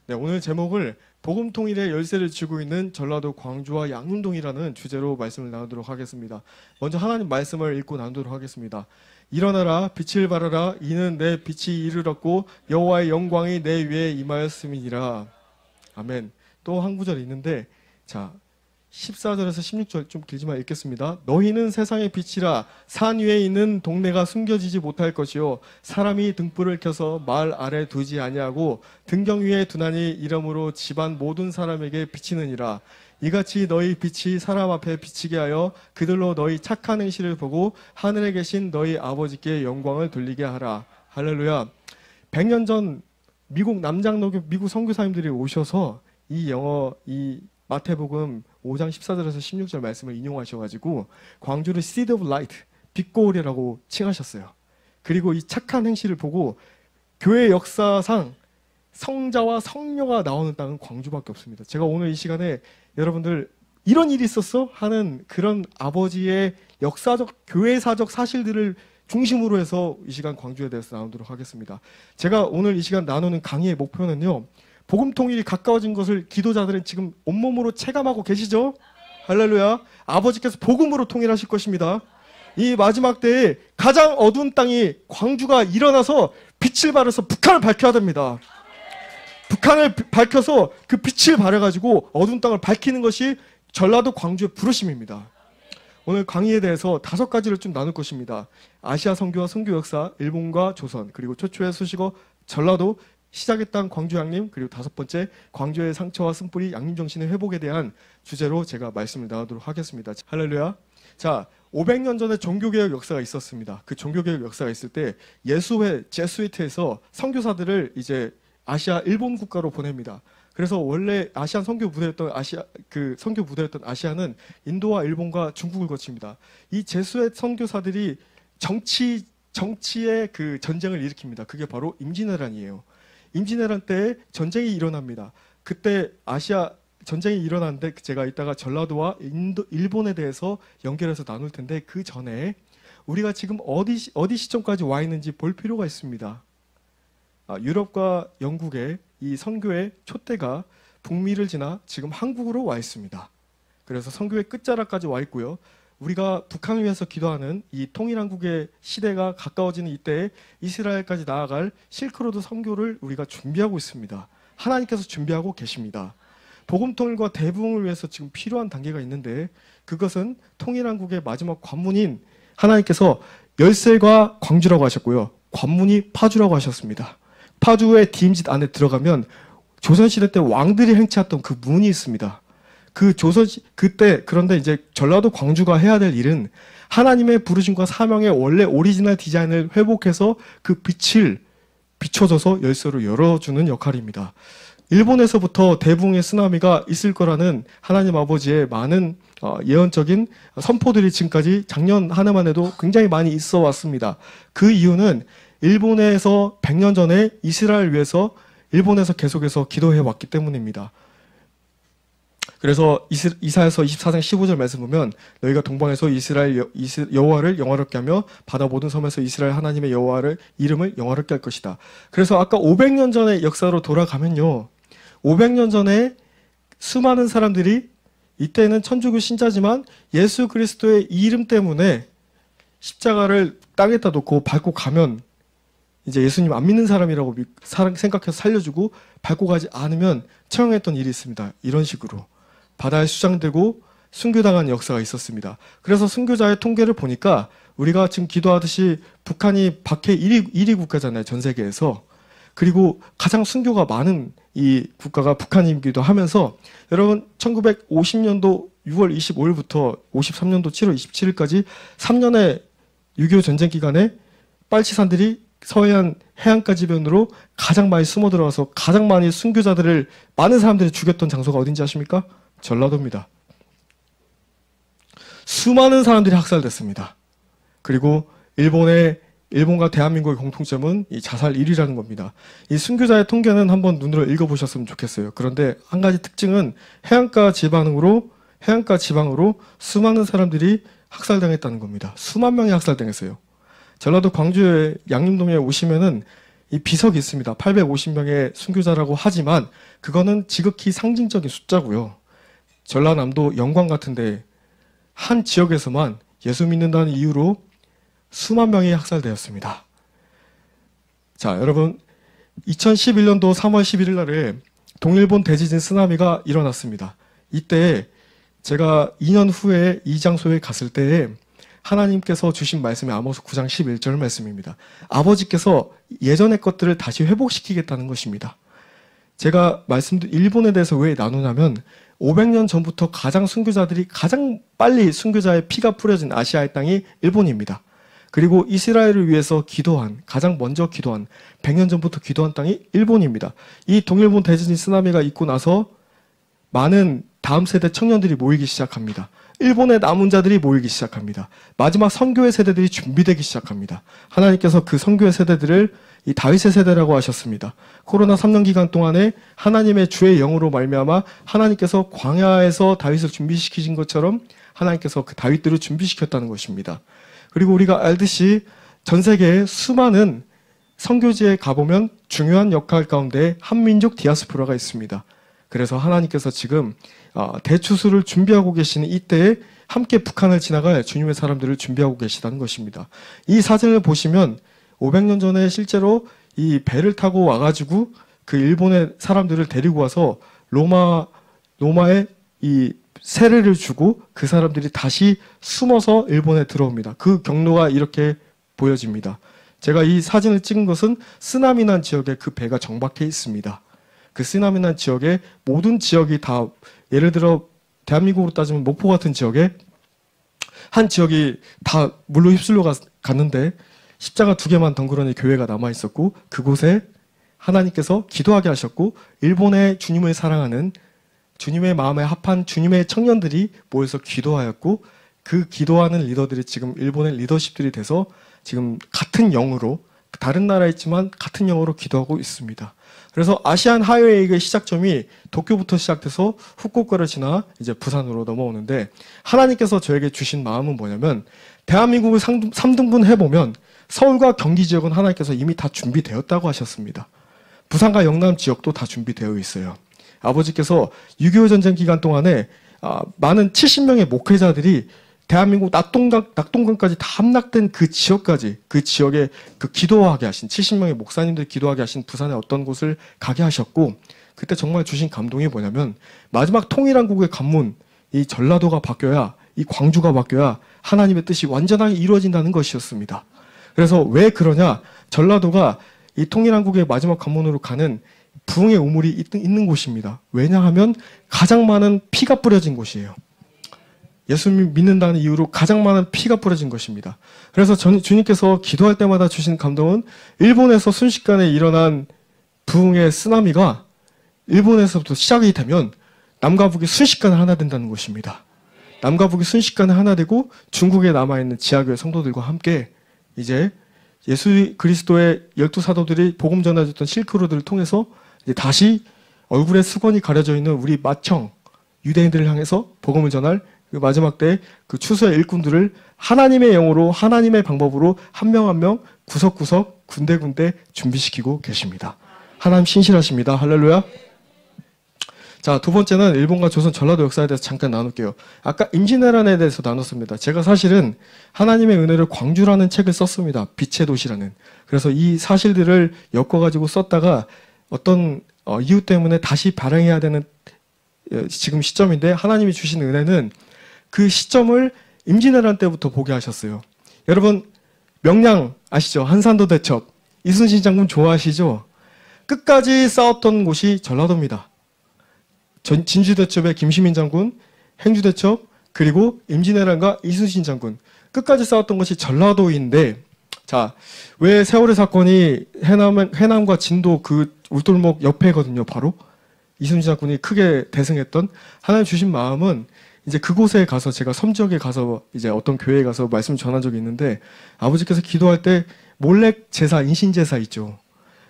네, 오늘 제목을 복음통일의 열쇠를 쥐고 있는 전라도 광주와 양림동이라는 주제로 말씀을 나누도록 하겠습니다. 먼저 하나님 말씀을 읽고 나누도록 하겠습니다. 일어나라 빛을 발하라 이는 내 빛이 이르렀고 여호와의 영광이 내 위에 임하였음이니라. 아멘. 또 한 구절 있는데 자 14절에서 16절 좀 길지만 읽겠습니다. 너희는 세상의 빛이라 산 위에 있는 동네가 숨겨지지 못할 것이요 사람이 등불을 켜서 말 아래 두지 아니하고 등경 위에 두나니 이러므로 집안 모든 사람에게 비치느니라. 이같이 너희 빛이 사람 앞에 비치게 하여 그들로 너희 착한 행실을 보고 하늘에 계신 너희 아버지께 영광을 돌리게 하라. 할렐루야. 100년 전 미국 남장로교 미국 선교사님들이 오셔서 이 마태복음 5장 14절에서 16절 말씀을 인용하셔가지고 광주를 City of Light, 빛고울이라고 칭하셨어요. 그리고 이 착한 행실을 보고 교회 역사상 성자와 성녀가 나오는 땅은 광주밖에 없습니다. 제가 오늘 이 시간에 여러분들 이런 일이 있었어? 하는 그런 아버지의 역사적, 교회사적 사실들을 중심으로 해서 이 시간 광주에 대해서 나누도록 하겠습니다. 제가 오늘 이 시간 나누는 강의의 목표는요. 복음 통일이 가까워진 것을 기도자들은 지금 온몸으로 체감하고 계시죠? 할렐루야. 아버지께서 복음으로 통일하실 것입니다. 이 마지막 때에 가장 어두운 땅이 광주가 일어나서 빛을 발해서 북한을 밝혀야 됩니다. 북한을 밝혀서 그 빛을 발해가지고 어두운 땅을 밝히는 것이 전라도 광주의 부르심입니다. 오늘 강의에 대해서 5가지를 좀 나눌 것입니다. 아시아 선교와 선교 역사, 일본과 조선, 그리고 최초의 수식어 전라도, 시작의 땅 광주 양림, 그리고 5번째 광주의 상처와 쓴뿌리 양림 정신의 회복에 대한 주제로 제가 말씀을 나누도록 하겠습니다. 할렐루야. 자, 500년 전에 종교개혁 역사가 있었습니다. 그 종교개혁 역사가 있을 때 예수회 제스위트에서 선교사들을 이제 아시아 일본 국가로 보냅니다. 그래서 원래 아시안 선교 부대였던 선교 부대였던 아시아는 인도와 일본과 중국을 거칩니다. 이 제수의 선교사들이 정치의 그 전쟁을 일으킵니다. 그게 바로 임진왜란이에요. 임진왜란 때 전쟁이 일어납니다. 그때 아시아 전쟁이 일어났는데 제가 이따가 전라도와 일본에 대해서 연결해서 나눌 텐데 그 전에 우리가 지금 어디 시점까지 와 있는지 볼 필요가 있습니다. 유럽과 영국의 이 선교의 촛대가 북미를 지나 지금 한국으로 와 있습니다. 그래서 선교의 끝자락까지 와 있고요. 우리가 북한을 위해서 기도하는 이 통일한국의 시대가 가까워지는 이때에 이스라엘까지 나아갈 실크로드 선교를 우리가 준비하고 있습니다. 하나님께서 준비하고 계십니다. 복음통일과 대부흥을 위해서 지금 필요한 단계가 있는데 그것은 통일한국의 마지막 관문인 하나님께서 열쇠가 광주라고 하셨고요. 관문이 파주라고 하셨습니다. 파주의 디임짓 안에 들어가면 조선시대 때 왕들이 행차했던 그 문이 있습니다. 그런데 이제 전라도 광주가 해야 될 일은 하나님의 부르심과 사명의 원래 오리지널 디자인을 회복해서 그 빛을 비춰줘서 열쇠로 열어주는 역할입니다. 일본에서부터 대붕의 쓰나미가 있을 거라는 하나님 아버지의 많은 예언적인 선포들이 지금까지 작년 한 해만 해도 굉장히 많이 있어 왔습니다. 그 이유는 일본에서 100년 전에 이스라엘을 위해서 일본에서 계속해서 기도해 왔기 때문입니다. 그래서 이사야서 24장 15절 말씀 보면 너희가 동방에서 이스라엘 여호와를 영화롭게 하며 바다 모든 섬에서 이스라엘 하나님의 여호와를 이름을 영화롭게 할 것이다. 그래서 아까 500년 전의 역사로 돌아가면요. 500년 전에 수많은 사람들이 이때는 천주교 신자지만 예수 그리스도의 이름 때문에 십자가를 땅에다 놓고 밟고 가면 이제 예수님 안 믿는 사람이라고 생각해서 살려주고 밟고 가지 않으면 처형했던 일이 있습니다. 이런 식으로. 바다에 수장되고 순교당한 역사가 있었습니다. 그래서 순교자의 통계를 보니까 우리가 지금 기도하듯이 북한이 박해 1위 국가잖아요. 전 세계에서. 그리고 가장 순교가 많은 이 국가가 북한이기도 하면서 여러분 1950년도 6월 25일부터 53년도 7월 27일까지 3년의 6.25 전쟁 기간에 빨치산들이 서해안 해안가 지변으로 가장 많이 숨어 들어가서 가장 많이 순교자들을 많은 사람들이 죽였던 장소가 어딘지 아십니까? 전라도입니다. 수많은 사람들이 학살됐습니다. 그리고 일본과 대한민국의 공통점은 이 자살 1위라는 겁니다. 이 순교자의 통계는 한번 눈으로 읽어보셨으면 좋겠어요. 그런데 한 가지 특징은 해안가 지방으로 수많은 사람들이 학살당했다는 겁니다. 수만 명이 학살당했어요. 전라도 광주의 양림동에 오시면은 이 비석이 있습니다. 850명의 순교자라고 하지만 그거는 지극히 상징적인 숫자고요. 전라남도 영광 같은데 한 지역에서만 예수 믿는다는 이유로 수만 명이 학살되었습니다. 자, 여러분 2011년도 3월 11일 날에 동일본 대지진 쓰나미가 일어났습니다. 이때 제가 2년 후에 이 장소에 갔을 때에 하나님께서 주신 말씀이 아모스 9장 11절 말씀입니다. 아버지께서 예전의 것들을 다시 회복시키겠다는 것입니다. 제가 일본에 대해서 왜 나누냐면 500년 전부터 순교자들이 가장 빨리 순교자의 피가 뿌려진 아시아의 땅이 일본입니다. 그리고 이스라엘을 위해서 가장 먼저 기도한 100년 전부터 기도한 땅이 일본입니다. 이 동일본 대지진 쓰나미가 있고 나서 많은 다음 세대 청년들이 모이기 시작합니다. 일본의 남은 자들이 모이기 시작합니다. 마지막 선교의 세대들이 준비되기 시작합니다. 하나님께서 그 선교의 세대들을 이 다윗의 세대라고 하셨습니다. 코로나 3년 기간 동안에 하나님의 주의 영으로 말미암아 하나님께서 광야에서 다윗을 준비시키신 것처럼 하나님께서 그 다윗들을 준비시켰다는 것입니다. 그리고 우리가 알듯이 전 세계에 수많은 선교지에 가보면 중요한 역할 가운데 한민족 디아스포라가 있습니다. 그래서 하나님께서 지금 대추수를 준비하고 계시는 이때에 함께 북한을 지나갈 주님의 사람들을 준비하고 계시다는 것입니다. 이 사진을 보시면 500년 전에 실제로 이 배를 타고 와가지고 그 일본의 사람들을 데리고 와서 로마에 이 세례를 주고 그 사람들이 다시 숨어서 일본에 들어옵니다. 그 경로가 이렇게 보여집니다. 제가 이 사진을 찍은 것은 쓰나미 난 지역에 그 배가 정박해 있습니다. 그 쓰나미 난 지역에 모든 지역이 다 예를 들어 대한민국으로 따지면 목포 같은 지역에 한 지역이 다 물로 휩쓸려 갔는데 십자가 2개만 덩그러니 교회가 남아 있었고 그곳에 하나님께서 기도하게 하셨고 일본의 주님을 사랑하는 주님의 마음에 합한 주님의 청년들이 모여서 기도하였고 그 기도하는 리더들이 지금 일본의 리더십들이 돼서 지금 같은 영으로 다른 나라에 있지만 같은 영어로 기도하고 있습니다. 그래서 아시안 하이웨이의 시작점이 도쿄부터 시작돼서 후쿠오카를 지나 이제 부산으로 넘어오는데 하나님께서 저에게 주신 마음은 뭐냐면 대한민국을 3등분 해보면 서울과 경기 지역은 하나님께서 이미 다 준비되었다고 하셨습니다. 부산과 영남 지역도 다 준비되어 있어요. 아버지께서 6.25 전쟁 기간 동안에 많은 70명의 목회자들이 대한민국 낙동강까지 다 함락된 그 지역까지 그 지역에 그 기도하게 하신 70명의 목사님들 기도하게 하신 부산의 어떤 곳을 가게 하셨고 그때 정말 주신 감동이 뭐냐면 마지막 통일한국의 관문 이 전라도가 바뀌어야 이 광주가 바뀌어야 하나님의 뜻이 완전하게 이루어진다는 것이었습니다. 그래서 왜 그러냐 전라도가 이 통일한국의 마지막 관문으로 가는 부흥의 우물이 있는 곳입니다. 왜냐하면 가장 많은 피가 뿌려진 곳이에요. 예수 믿는다는 이유로 가장 많은 피가 뿌려진 것입니다. 그래서 주님께서 기도할 때마다 주신 감동은 일본에서 순식간에 일어난 부흥의 쓰나미가 일본에서부터 시작이 되면 남과 북이 순식간에 하나 된다는 것입니다. 남과 북이 순식간에 하나 되고 중국에 남아있는 지하교회 성도들과 함께 이제 예수 그리스도의 12사도들이 복음 전해줬던 실크로드를 통해서 이제 다시 얼굴에 수건이 가려져 있는 우리 맏형 유대인들을 향해서 복음을 전할 그 마지막 때 그 추수의 일꾼들을 하나님의 영으로 하나님의 방법으로 한 명 한 명 구석구석 군데군데 준비시키고 계십니다. 하나님 신실하십니다. 할렐루야. 자, 두 번째는 일본과 조선 전라도 역사에 대해서 잠깐 나눌게요. 아까 임진왜란에 대해서 나눴습니다. 제가 사실은 하나님의 은혜를 광주라는 책을 썼습니다. 빛의 도시라는. 그래서 이 사실들을 엮어가지고 썼다가 어떤 이유 때문에 다시 발행해야 되는 지금 시점인데 하나님이 주신 은혜는 그 시점을 임진왜란 때부터 보게 하셨어요. 여러분 명량 아시죠? 한산도 대첩. 이순신 장군 좋아하시죠? 끝까지 싸웠던 곳이 전라도입니다. 진주대첩의 김시민 장군, 행주대첩, 그리고 임진왜란과 이순신 장군 끝까지 싸웠던 것이 전라도인데 자, 왜 세월의 사건이 해남과 진도 그 울돌목 옆에거든요. 바로 이순신 장군이 크게 대승했던 하나님 주신 마음은 이제 그곳에 가서 제가 섬지역에 가서 이제 어떤 교회에 가서 말씀 전한 적이 있는데 아버지께서 기도할 때 몰래 제사, 인신제사 있죠.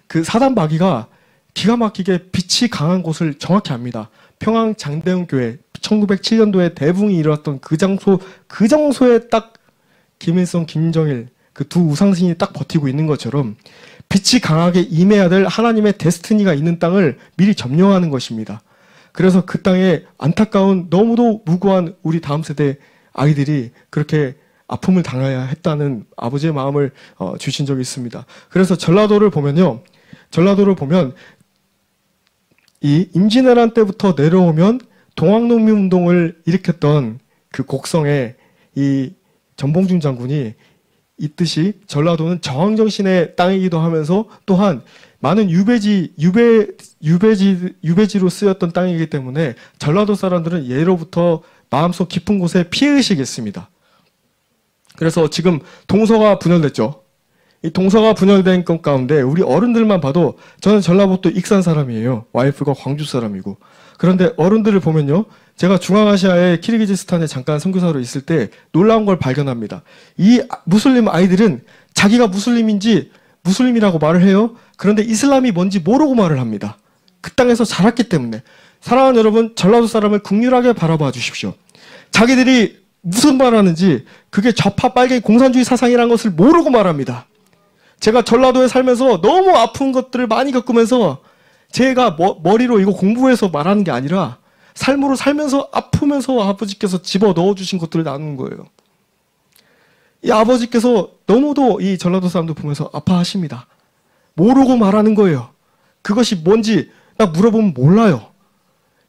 그 사단 마귀가 기가 막히게 빛이 강한 곳을 정확히 압니다. 평양 장대응 교회 1907년도에 대붕이 일어났던 그 장소에 딱 김일성, 김정일 그 두 우상신이 딱 버티고 있는 것처럼 빛이 강하게 임해야 될 하나님의 데스티니가 있는 땅을 미리 점령하는 것입니다. 그래서 그 땅에 안타까운 너무도 무고한 우리 다음 세대 아이들이 그렇게 아픔을 당해야 했다는 아버지의 마음을 주신 적이 있습니다. 그래서 전라도를 보면 이 임진왜란 때부터 내려오면 동학농민운동을 일으켰던 그 곡성에 이 전봉준 장군이 있듯이 전라도는 저항정신의 땅이기도 하면서 또한 많은 유배지로 쓰였던 땅이기 때문에 전라도 사람들은 예로부터 마음속 깊은 곳에 피해의식이 있습니다. 그래서 지금 동서가 분열됐죠. 이 동서가 분열된 것 가운데 우리 어른들만 봐도 저는 전라북도 익산 사람이에요. 와이프가 광주 사람이고. 그런데 어른들을 보면요. 제가 중앙아시아의 키르기즈스탄에 잠깐 선교사로 있을 때 놀라운 걸 발견합니다. 이 무슬림 아이들은 자기가 무슬림이라고 말을 해요. 그런데 이슬람이 뭔지 모르고 말을 합니다. 그 땅에서 자랐기 때문에. 사랑하는 여러분, 전라도 사람을 긍휼하게 바라봐 주십시오. 자기들이 무슨 말 하는지 그게 좌파 빨갱이 공산주의 사상이라는 것을 모르고 말합니다. 제가 전라도에 살면서 너무 아픈 것들을 많이 겪으면서 제가 머리로 이거 공부해서 말하는 게 아니라 삶으로 살면서 아프면서 아버지께서 집어 넣어주신 것들을 나누는 거예요. 이 아버지께서 너무도 이 전라도 사람들 보면서 아파하십니다. 모르고 말하는 거예요. 그것이 뭔지 나 물어보면 몰라요.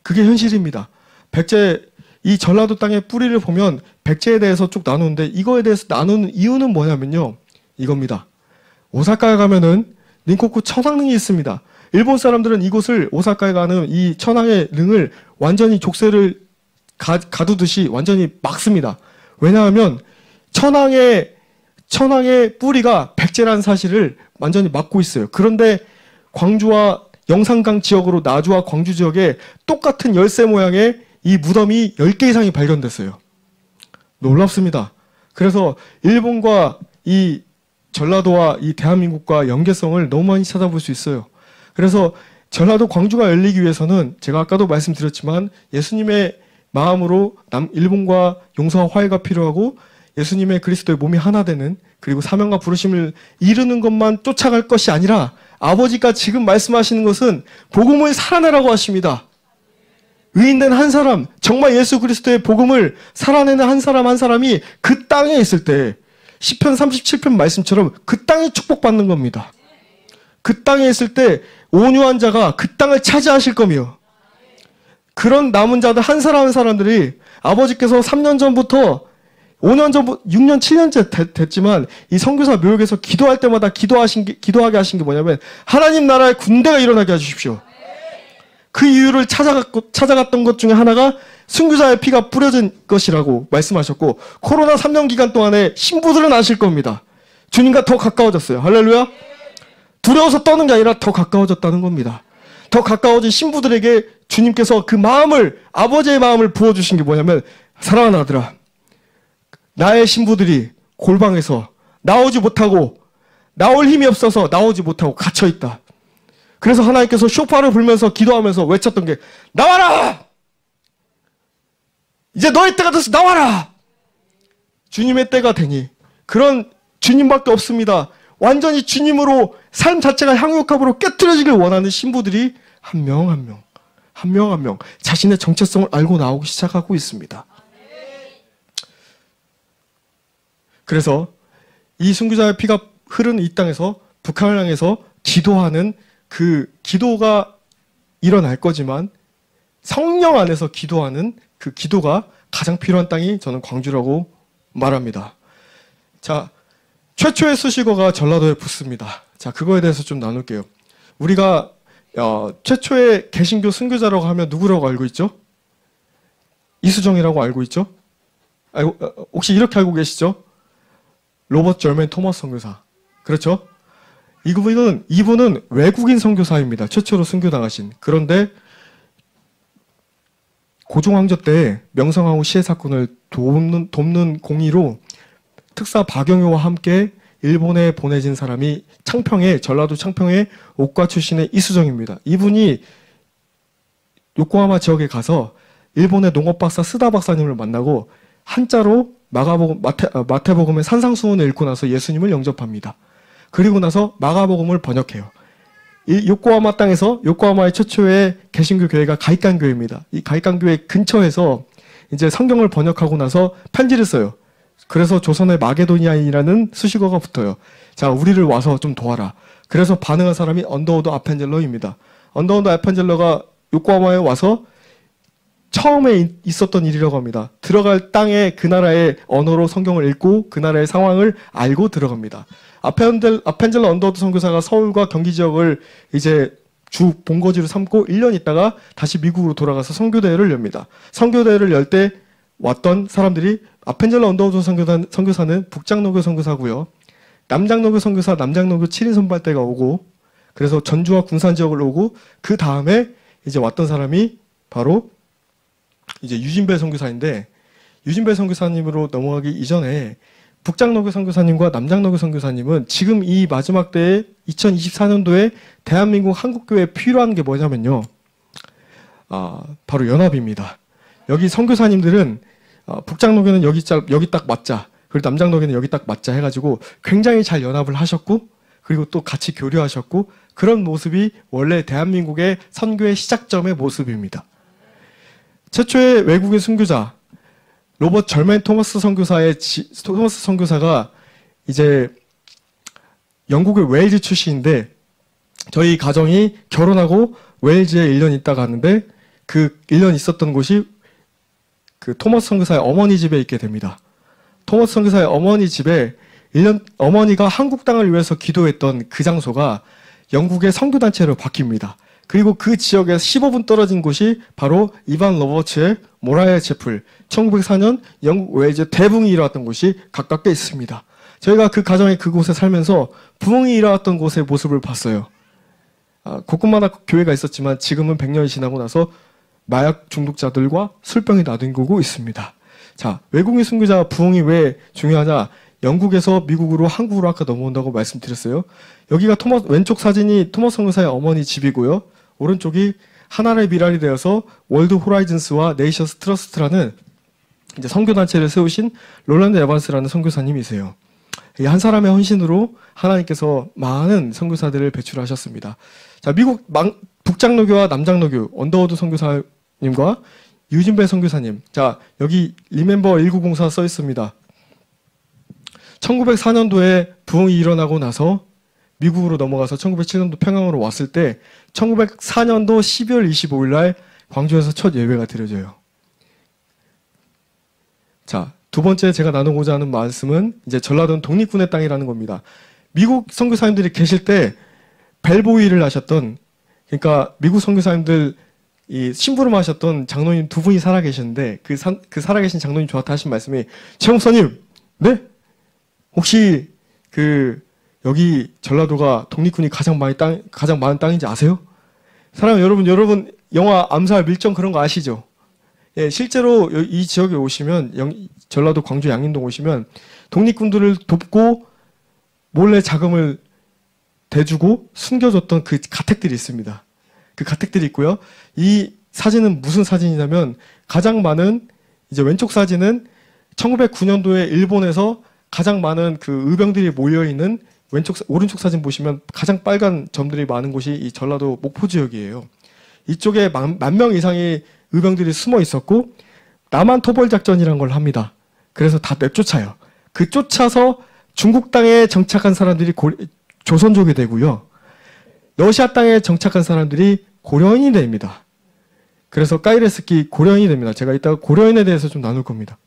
그게 현실입니다. 이 전라도 땅의 뿌리를 보면 백제에 대해서 쭉 나누는데 이거에 대해서 나누는 이유는 뭐냐면요. 이겁니다. 오사카에 가면은 닌코쿠 천왕릉이 있습니다. 일본 사람들은 이곳을 오사카에 가는 이 천왕의 릉을 완전히 족쇄를 가두듯이 완전히 막습니다. 왜냐하면 천왕의 뿌리가 백제라는 사실을 완전히 막고 있어요. 그런데 광주와 영산강 지역으로 나주와 광주 지역에 똑같은 열쇠 모양의 이 무덤이 10개 이상이 발견됐어요. 놀랍습니다. 그래서 일본과 이 전라도와 이 대한민국과 연계성을 너무 많이 찾아볼 수 있어요. 그래서 전라도 광주가 열리기 위해서는 제가 아까도 말씀드렸지만 예수님의 마음으로 일본과 용서와 화해가 필요하고 예수님의 그리스도의 몸이 하나 되는 그리고 사명과 부르심을 이루는 것만 쫓아갈 것이 아니라 아버지가 지금 말씀하시는 것은 복음을 살아내라고 하십니다. 의인된 한 사람, 정말 예수 그리스도의 복음을 살아내는 한 사람 한 사람이 그 땅에 있을 때 시편 37편 말씀처럼 그 땅이 축복받는 겁니다. 그 땅에 있을 때 온유한 자가 그 땅을 차지하실 거며 그런 남은 자들 한 사람 한 사람들이 아버지께서 3년 전부터 5년 전부터 6년 7년째 됐지만 이 선교사 묘역에서 기도할 때마다 기도하게 하신 게 뭐냐면 하나님 나라의 군대가 일어나게 해주십시오. 그 이유를 찾아갔던 것 중에 하나가 선교사의 피가 뿌려진 것이라고 말씀하셨고 코로나 3년 기간 동안에 신부들은 아실 겁니다. 주님과 더 가까워졌어요. 할렐루야. 두려워서 떠는 게 아니라 더 가까워졌다는 겁니다. 더 가까워진 신부들에게 주님께서 그 마음을 아버지의 마음을 부어주신 게 뭐냐면 사랑하는 아들아 나의 신부들이 골방에서 나오지 못하고 나올 힘이 없어서 나오지 못하고 갇혀있다. 그래서 하나님께서 쇼파를 불면서 기도하면서 외쳤던 게 나와라! 이제 너의 때가 돼서 나와라! 주님의 때가 되니 그런 주님밖에 없습니다. 완전히 주님으로 삶 자체가 향유역합으로 깨트려지길 원하는 신부들이 한 명 한 명 자신의 정체성을 알고 나오기 시작하고 있습니다. 그래서 이 순교자의 피가 흐르는 이 땅에서 북한을 향해서 기도하는 그 기도가 일어날 거지만 성령 안에서 기도하는 그 기도가 가장 필요한 땅이 저는 광주라고 말합니다. 자, 최초의 수식어가 전라도에 붙습니다. 자, 그거에 대해서 좀 나눌게요. 우리가 최초의 개신교 순교자라고 하면 누구라고 알고 있죠? 이수정이라고 알고 있죠? 혹시 이렇게 알고 계시죠? 로버트 절맨 토머스 선교사. 그렇죠? 이분은 외국인 선교사입니다. 최초로 순교당하신. 그런데 고종황조 때 명성황후 시해 사건을 돕는 공의로 특사 박영효와 함께 일본에 보내진 사람이 전라도 창평의 옥과 출신의 이수정입니다. 이분이 요코하마 지역에 가서 일본의 농업 박사 스다 박사님을 만나고 한자로 마태복음의 산상수훈을 읽고 나서 예수님을 영접합니다. 그리고 나서 마가복음을 번역해요. 이 요코하마 땅에서 요코하마의 최초의 개신교 교회가 가이칸 교회입니다. 이 가이칸 교회 근처에서 이제 성경을 번역하고 나서 편지를 써요. 그래서 조선의 마게도니아인이라는 수식어가 붙어요. 자, 우리를 와서 좀 도와라. 그래서 반응한 사람이 언더우드 아펜젤러입니다. 언더우드 아펜젤러가 요코하마에 와서 처음에 있었던 일이라고 합니다. 들어갈 땅에 그 나라의 언어로 성경을 읽고 그 나라의 상황을 알고 들어갑니다. 아펜젤러 언더우드 선교사가 서울과 경기 지역을 이제 주 본거지로 삼고 1년 있다가 다시 미국으로 돌아가서 선교대회를 엽니다. 선교대회를 열 때 왔던 사람들이 아펜젤러 언더우드 선교사는 북장로교 선교사고요. 남장로교 선교사, 남장로교 7인 선발대가 오고 그래서 전주와 군산 지역을 오고 그 다음에 이제 왔던 사람이 바로 이제 유진배 선교사인데 유진배 선교사님으로 넘어가기 이전에 북장로교 선교사님과 남장로교 선교사님은 지금 이 마지막 때에 2024년도에 대한민국 한국교회에 필요한 게 뭐냐면요. 바로 연합입니다. 여기 선교사님들은 북장로교는 여기 딱 맞자. 그리고 남장로교는 여기 딱 맞자 해가지고 굉장히 잘 연합을 하셨고 그리고 또 같이 교류하셨고 그런 모습이 원래 대한민국의 선교의 시작점의 모습입니다. 최초의 외국인 선교자 로버트 절맨 토머스 선교사가 이제 영국의 웨일즈 출신인데 저희 가정이 결혼하고 웨일즈에 1년 있다가 갔는데 그 1년 있었던 곳이 그 토머스 선교사의 어머니 집에 있게 됩니다. 토머스 선교사의 어머니 집에 1년 어머니가 한국 땅을 위해서 기도했던 그 장소가 영국의 선교단체로 바뀝니다. 그리고 그 지역에서 15분 떨어진 곳이 바로 이반 로버츠의 모라이아 채플, 1904년 영국 웨일즈 대붕이 일어났던 곳이 가깝게 있습니다. 저희가 그 가정에 그곳에 살면서 부흥이 일어났던 곳의 모습을 봤어요. 곳곳마다 교회가 있었지만 지금은 100년이 지나고 나서 마약 중독자들과 술병이 나뒹구고 있습니다. 자, 외국인 선교자 부흥이 왜 중요하냐? 영국에서 미국으로 한국으로 아까 넘어온다고 말씀드렸어요. 여기가 왼쪽 사진이 토머스 선교사의 어머니 집이고요. 오른쪽이 하나의 미랄이 되어서 월드 호라이즌스와 네이션스 트러스트라는 이제 선교단체를 세우신 롤랜드 에반스라는 선교사님이세요. 이 한 사람의 헌신으로 하나님께서 많은 선교사들을 배출하셨습니다. 자, 미국 북장로교와 남장로교 언더우드 선교사님과 유진배 선교사님. 자, 여기 리멤버 1904 써 있습니다. 1904년도에 부흥이 일어나고 나서 미국으로 넘어가서 1907년도 평양으로 왔을 때 1904년도 12월 25일 날 광주에서 첫 예배가 드려져요. 자, 두 번째 제가 나누고자 하는 말씀은 이제 전라도는 독립군의 땅이라는 겁니다. 미국 선교사님들이 계실 때 벨보이를 하셨던 그러니까 미국 선교사님들 이 심부름 하셨던 장로님 두 분이 살아계셨는데 그 살아계신 장로님 저한테 하신 말씀이 최 목사님, 네? 혹시 여기 전라도가 독립군이 가장 많은 땅인지 아세요? 여러분 영화 암살 밀정 그런 거 아시죠? 예, 실제로 이 지역에 오시면 전라도 광주 양림동 오시면 독립군들을 돕고 몰래 자금을 대주고 숨겨줬던 그 가택들이 있습니다. 그 가택들이 있고요. 이 사진은 무슨 사진이냐면 가장 많은 이제 왼쪽 사진은 1909년도에 일본에서 가장 많은 그 의병들이 모여 있는 오른쪽 사진 보시면 가장 빨간 점들이 많은 곳이 이 전라도 목포 지역이에요. 이쪽에 10,000명 이상의 의병들이 숨어 있었고 남한 토벌 작전이라는 걸 합니다. 그래서 다 내쫓아요. 그 쫓아서 중국 땅에 정착한 사람들이 조선족이 되고요. 러시아 땅에 정착한 사람들이 고려인이 됩니다. 그래서 까이레스키 고려인이 됩니다. 제가 이따가 고려인에 대해서 좀 나눌 겁니다.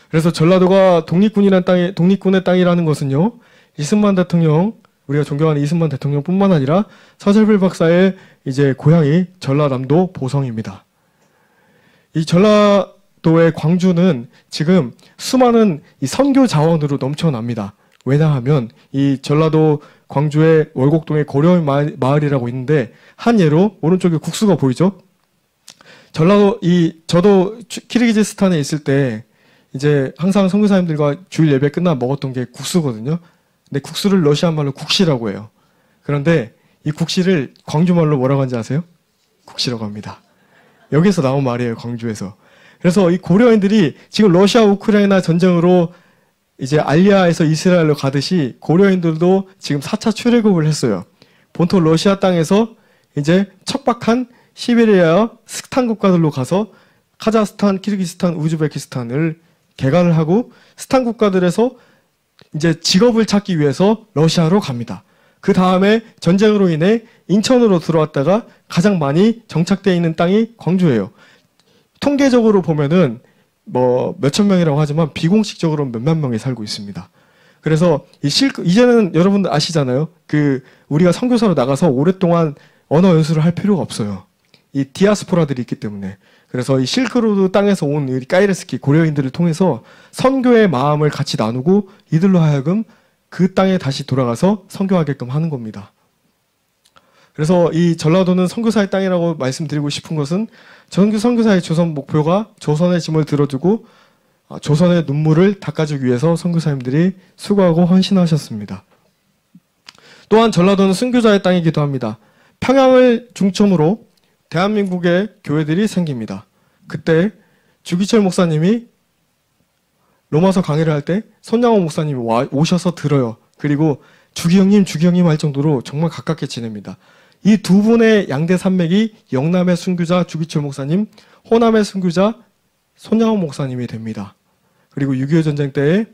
그래서 전라도가 독립군의 땅이라는 것은요. 이승만 대통령, 우리가 존경하는 이승만 대통령뿐만 아니라 서슬필 박사의 이제 고향이 전라남도 보성입니다. 이 전라도의 광주는 지금 수많은 이 선교 자원으로 넘쳐납니다. 왜냐하면 이 전라도 광주의 월곡동에 고려인 마을이라고 있는데 한 예로 오른쪽에 국수가 보이죠? 저도 키르기즈스탄에 있을 때 이제 항상 선교사님들과 주일 예배 끝나면 먹었던 게 국수거든요. 근데 국수를 러시아 말로 국시라고 해요. 그런데 이 국시를 광주 말로 뭐라고 하는지 아세요? 국시라고 합니다. 여기서 나온 말이에요, 광주에서. 그래서 이 고려인들이 지금 러시아 우크라이나 전쟁으로 이제 알리아에서 이스라엘로 가듯이 고려인들도 지금 4차 출애굽을 했어요. 본토 러시아 땅에서 이제 척박한 시베리아 스탄 국가들로 가서 카자흐스탄, 키르기스탄, 우즈베키스탄을 개간을 하고 스탄 국가들에서 이제 직업을 찾기 위해서 러시아로 갑니다. 그 다음에 전쟁으로 인해 인천으로 들어왔다가 가장 많이 정착되어 있는 땅이 광주예요. 통계적으로 보면은 뭐 몇천 명이라고 하지만 비공식적으로는 몇만 명이 살고 있습니다. 그래서 이제는 여러분들 아시잖아요. 우리가 선교사로 나가서 오랫동안 언어 연수를 할 필요가 없어요. 이 디아스포라들이 있기 때문에. 그래서 이 실크로드 땅에서 온 우리 까이레스키 고려인들을 통해서 선교의 마음을 같이 나누고 이들로 하여금 그 땅에 다시 돌아가서 선교하게끔 하는 겁니다. 그래서 이 전라도는 선교사의 땅이라고 말씀드리고 싶은 것은 선교사의 조선 목표가 조선의 짐을 들어주고 조선의 눈물을 닦아주기 위해서 선교사님들이 수고하고 헌신하셨습니다. 또한 전라도는 순교자의 땅이기도 합니다. 평양을 중점으로 대한민국의 교회들이 생깁니다. 그때 주기철 목사님이 로마서 강의를 할 때 손양호 목사님이 오셔서 들어요. 그리고 주기형님 할 정도로 정말 가깝게 지냅니다. 이 두 분의 양대 산맥이 영남의 순교자 주기철 목사님, 호남의 순교자 손양호 목사님이 됩니다. 그리고 6.25 전쟁 때에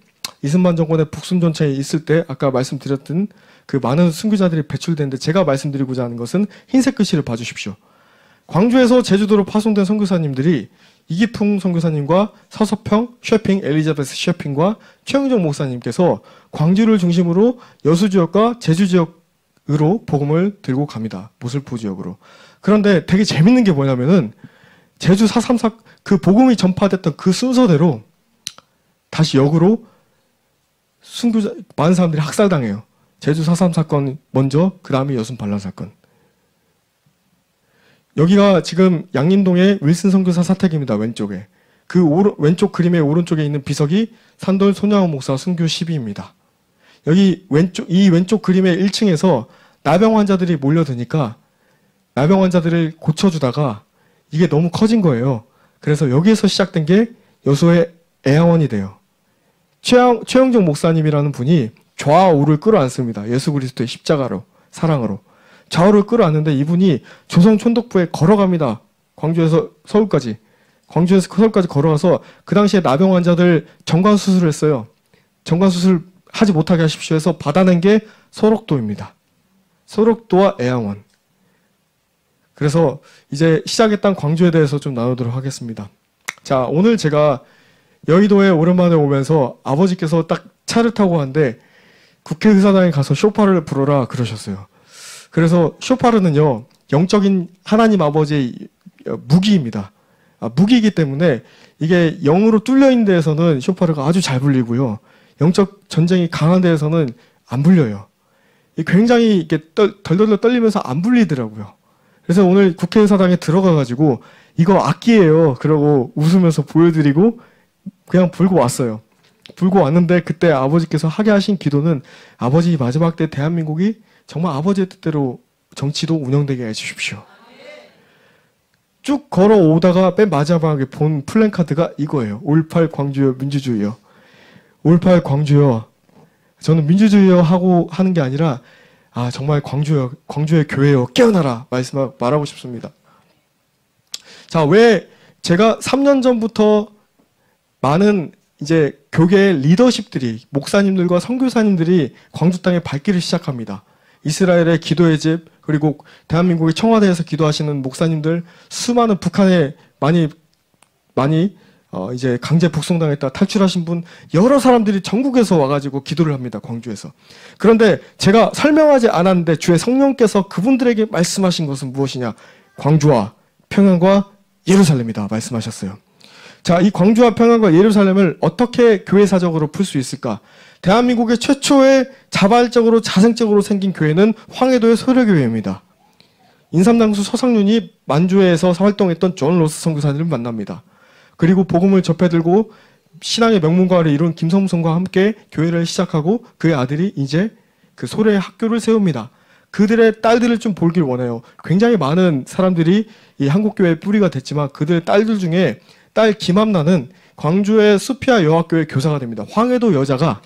이승만 정권의 북순전차에 있을 때 아까 말씀드렸던 그 많은 순교자들이 배출되는데 제가 말씀드리고자 하는 것은 흰색 글씨를 봐주십시오. 광주에서 제주도로 파송된 선교사님들이 이기풍 선교사님과 서서평, 쉐핑, 엘리자베스 쉐핑과 최영정 목사님께서 광주를 중심으로 여수 지역과 제주 지역으로 복음을 들고 갑니다. 모슬포 지역으로. 그런데 되게 재밌는 게 뭐냐면은 제주 4.3 그 복음이 전파됐던 그 순서대로 다시 역으로 순교자 많은 사람들이 학살당해요. 제주 4.3 사건 먼저, 그 다음에 여순 반란 사건. 여기가 지금 양림동의 윌슨 선교사 사택입니다. 왼쪽에. 왼쪽 그림의 오른쪽에 있는 비석이 산돌 손양호 목사 순교 12입니다. 여기 이 왼쪽 그림의 1층에서 나병 환자들이 몰려드니까 나병 환자들을 고쳐주다가 이게 너무 커진 거예요. 그래서 여기에서 시작된 게 여수의 애양원이 돼요. 최영정 목사님이라는 분이 좌우를 끌어안습니다. 예수 그리스도의 십자가로, 사랑으로. 좌우를 끌어안는데 이분이 조선 촌독부에 걸어갑니다. 광주에서 서울까지 걸어가서 그 당시에 나병 환자들 정관 수술을 했어요. 정관 수술 하지 못하게 하십시오 해서 받아낸 게 소록도입니다. 소록도와 애양원. 그래서 이제 시작했던 광주에 대해서 좀 나누도록 하겠습니다. 자, 오늘 제가 여의도에 오랜만에 오면서 아버지께서 딱 차를 타고 왔는데 국회의사당에 가서 쇼파를 불어라 그러셨어요. 그래서 쇼파르는요, 영적인 하나님 아버지의 무기입니다. 무기이기 때문에 이게 영으로 뚫려 있는 데에서는 쇼파르가 아주 잘 불리고요. 영적 전쟁이 강한 데에서는 안 불려요. 굉장히 이렇게 덜덜덜 떨리면서 안 불리더라고요. 그래서 오늘 국회의사당에 들어가가지고 이거 악기예요. 그러고 웃으면서 보여드리고 그냥 불고 왔어요. 불고 왔는데 그때 아버지께서 하게 하신 기도는 아버지 마지막 때 대한민국이 정말 아버지의 뜻대로 정치도 운영되게 해주십시오. 쭉 걸어오다가 맨 마지막에 본 플랜카드가 이거예요. 5.18 광주여 민주주의여. 5.18 광주여. 저는 민주주의여 하고 하는 게 아니라 정말 광주여, 광주의 교회여 깨어나라 말하고 싶습니다. 자, 왜 제가 3년 전부터 많은 이제 교계의 리더십들이 목사님들과 선교사님들이 광주 땅에 발길을 시작합니다. 이스라엘의 기도의 집, 그리고 대한민국의 청와대에서 기도하시는 목사님들, 수많은 북한에 많이 이제 강제 북송당했다 탈출하신 분, 여러 사람들이 전국에서 와가지고 기도를 합니다. 광주에서. 그런데 제가 설명하지 않았는데 주의 성령께서 그분들에게 말씀하신 것은 무엇이냐? 광주와 평양과 예루살렘이다 말씀하셨어요. 자, 이 광주와 평양과 예루살렘을 어떻게 교회사적으로 풀 수 있을까? 대한민국의 최초의 자발적으로 자생적으로 생긴 교회는 황해도의 소려교회입니다. 인삼당수 서상윤이 만주에서 활동했던 존 로스 선교사님을 만납니다. 그리고 복음을 접해들고 신앙의 명문가를 이룬 김성선과 함께 교회를 시작하고 그의 아들이 이제 그 소래의 학교를 세웁니다. 그들의 딸들을 좀 보길 원해요. 굉장히 많은 사람들이 이 한국교회의 뿌리가 됐지만 그들의 딸들 중에 딸 김함나는 광주의 수피아 여학교의 교사가 됩니다. 황해도 여자가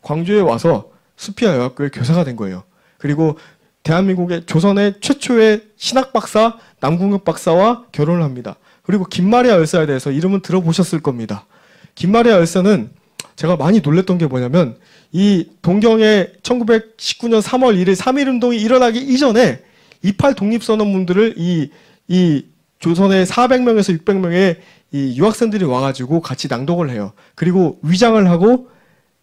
광주에 와서 수피아 여학교의 교사가 된 거예요. 그리고 대한민국의 조선의 최초의 신학 박사 남궁엽 박사와 결혼을 합니다. 그리고 김마리아 열사에 대해서 이름은 들어보셨을 겁니다. 김마리아 열사는 제가 많이 놀랬던 게 뭐냐면 이 동경의 1919년 3월 1일 3.1운동이 일어나기 이전에 28 독립선언문들을 이 조선의 400명에서 600명의 이 유학생들이 와가지고 같이 낭독을 해요. 그리고 위장을 하고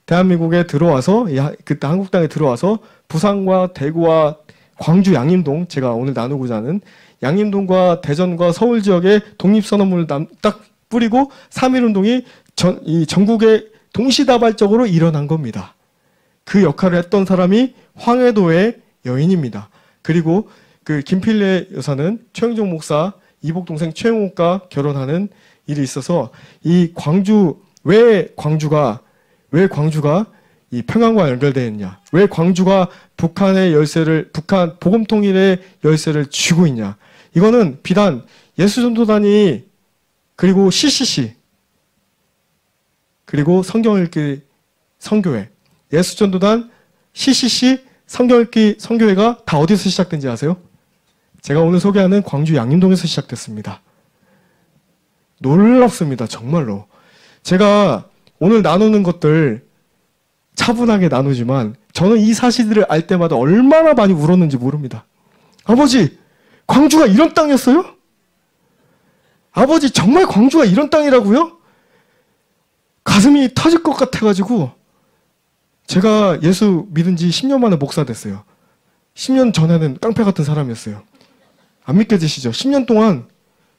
대한민국에 들어와서 그때 한국 땅에 들어와서 부산과 대구와 광주 양림동, 제가 오늘 나누고자 하는 양림동과 대전과 서울 지역에 독립선언문을 딱 뿌리고 3.1운동이 전국에 동시다발적으로 일어난 겁니다. 그 역할을 했던 사람이 황해도의 여인입니다. 그리고 그 김필래 여사는 최영종 목사 이복 동생 최영옥과 결혼하는 일이 있어서 이 광주 왜 광주가 이 평양과 연결되어 있냐? 왜 광주가 북한 복음 통일의 열쇠를 쥐고 있냐? 이거는 비단 예수전도단이 그리고 CCC 그리고 성경 읽기 성교회, 예수전도단, CCC, 성경 읽기 성교회가 다 어디서 시작된지 아세요? 제가 오늘 소개하는 광주 양림동에서 시작됐습니다. 놀랍습니다. 정말로. 제가 오늘 나누는 것들 차분하게 나누지만 저는 이 사실들을 알 때마다 얼마나 많이 울었는지 모릅니다. 아버지, 광주가 이런 땅이었어요? 아버지, 정말 광주가 이런 땅이라고요? 가슴이 터질 것 같아가지고 제가 예수 믿은 지 10년 만에 목사 됐어요. 10년 전에는 깡패 같은 사람이었어요. 안 믿겨지시죠? 10년 동안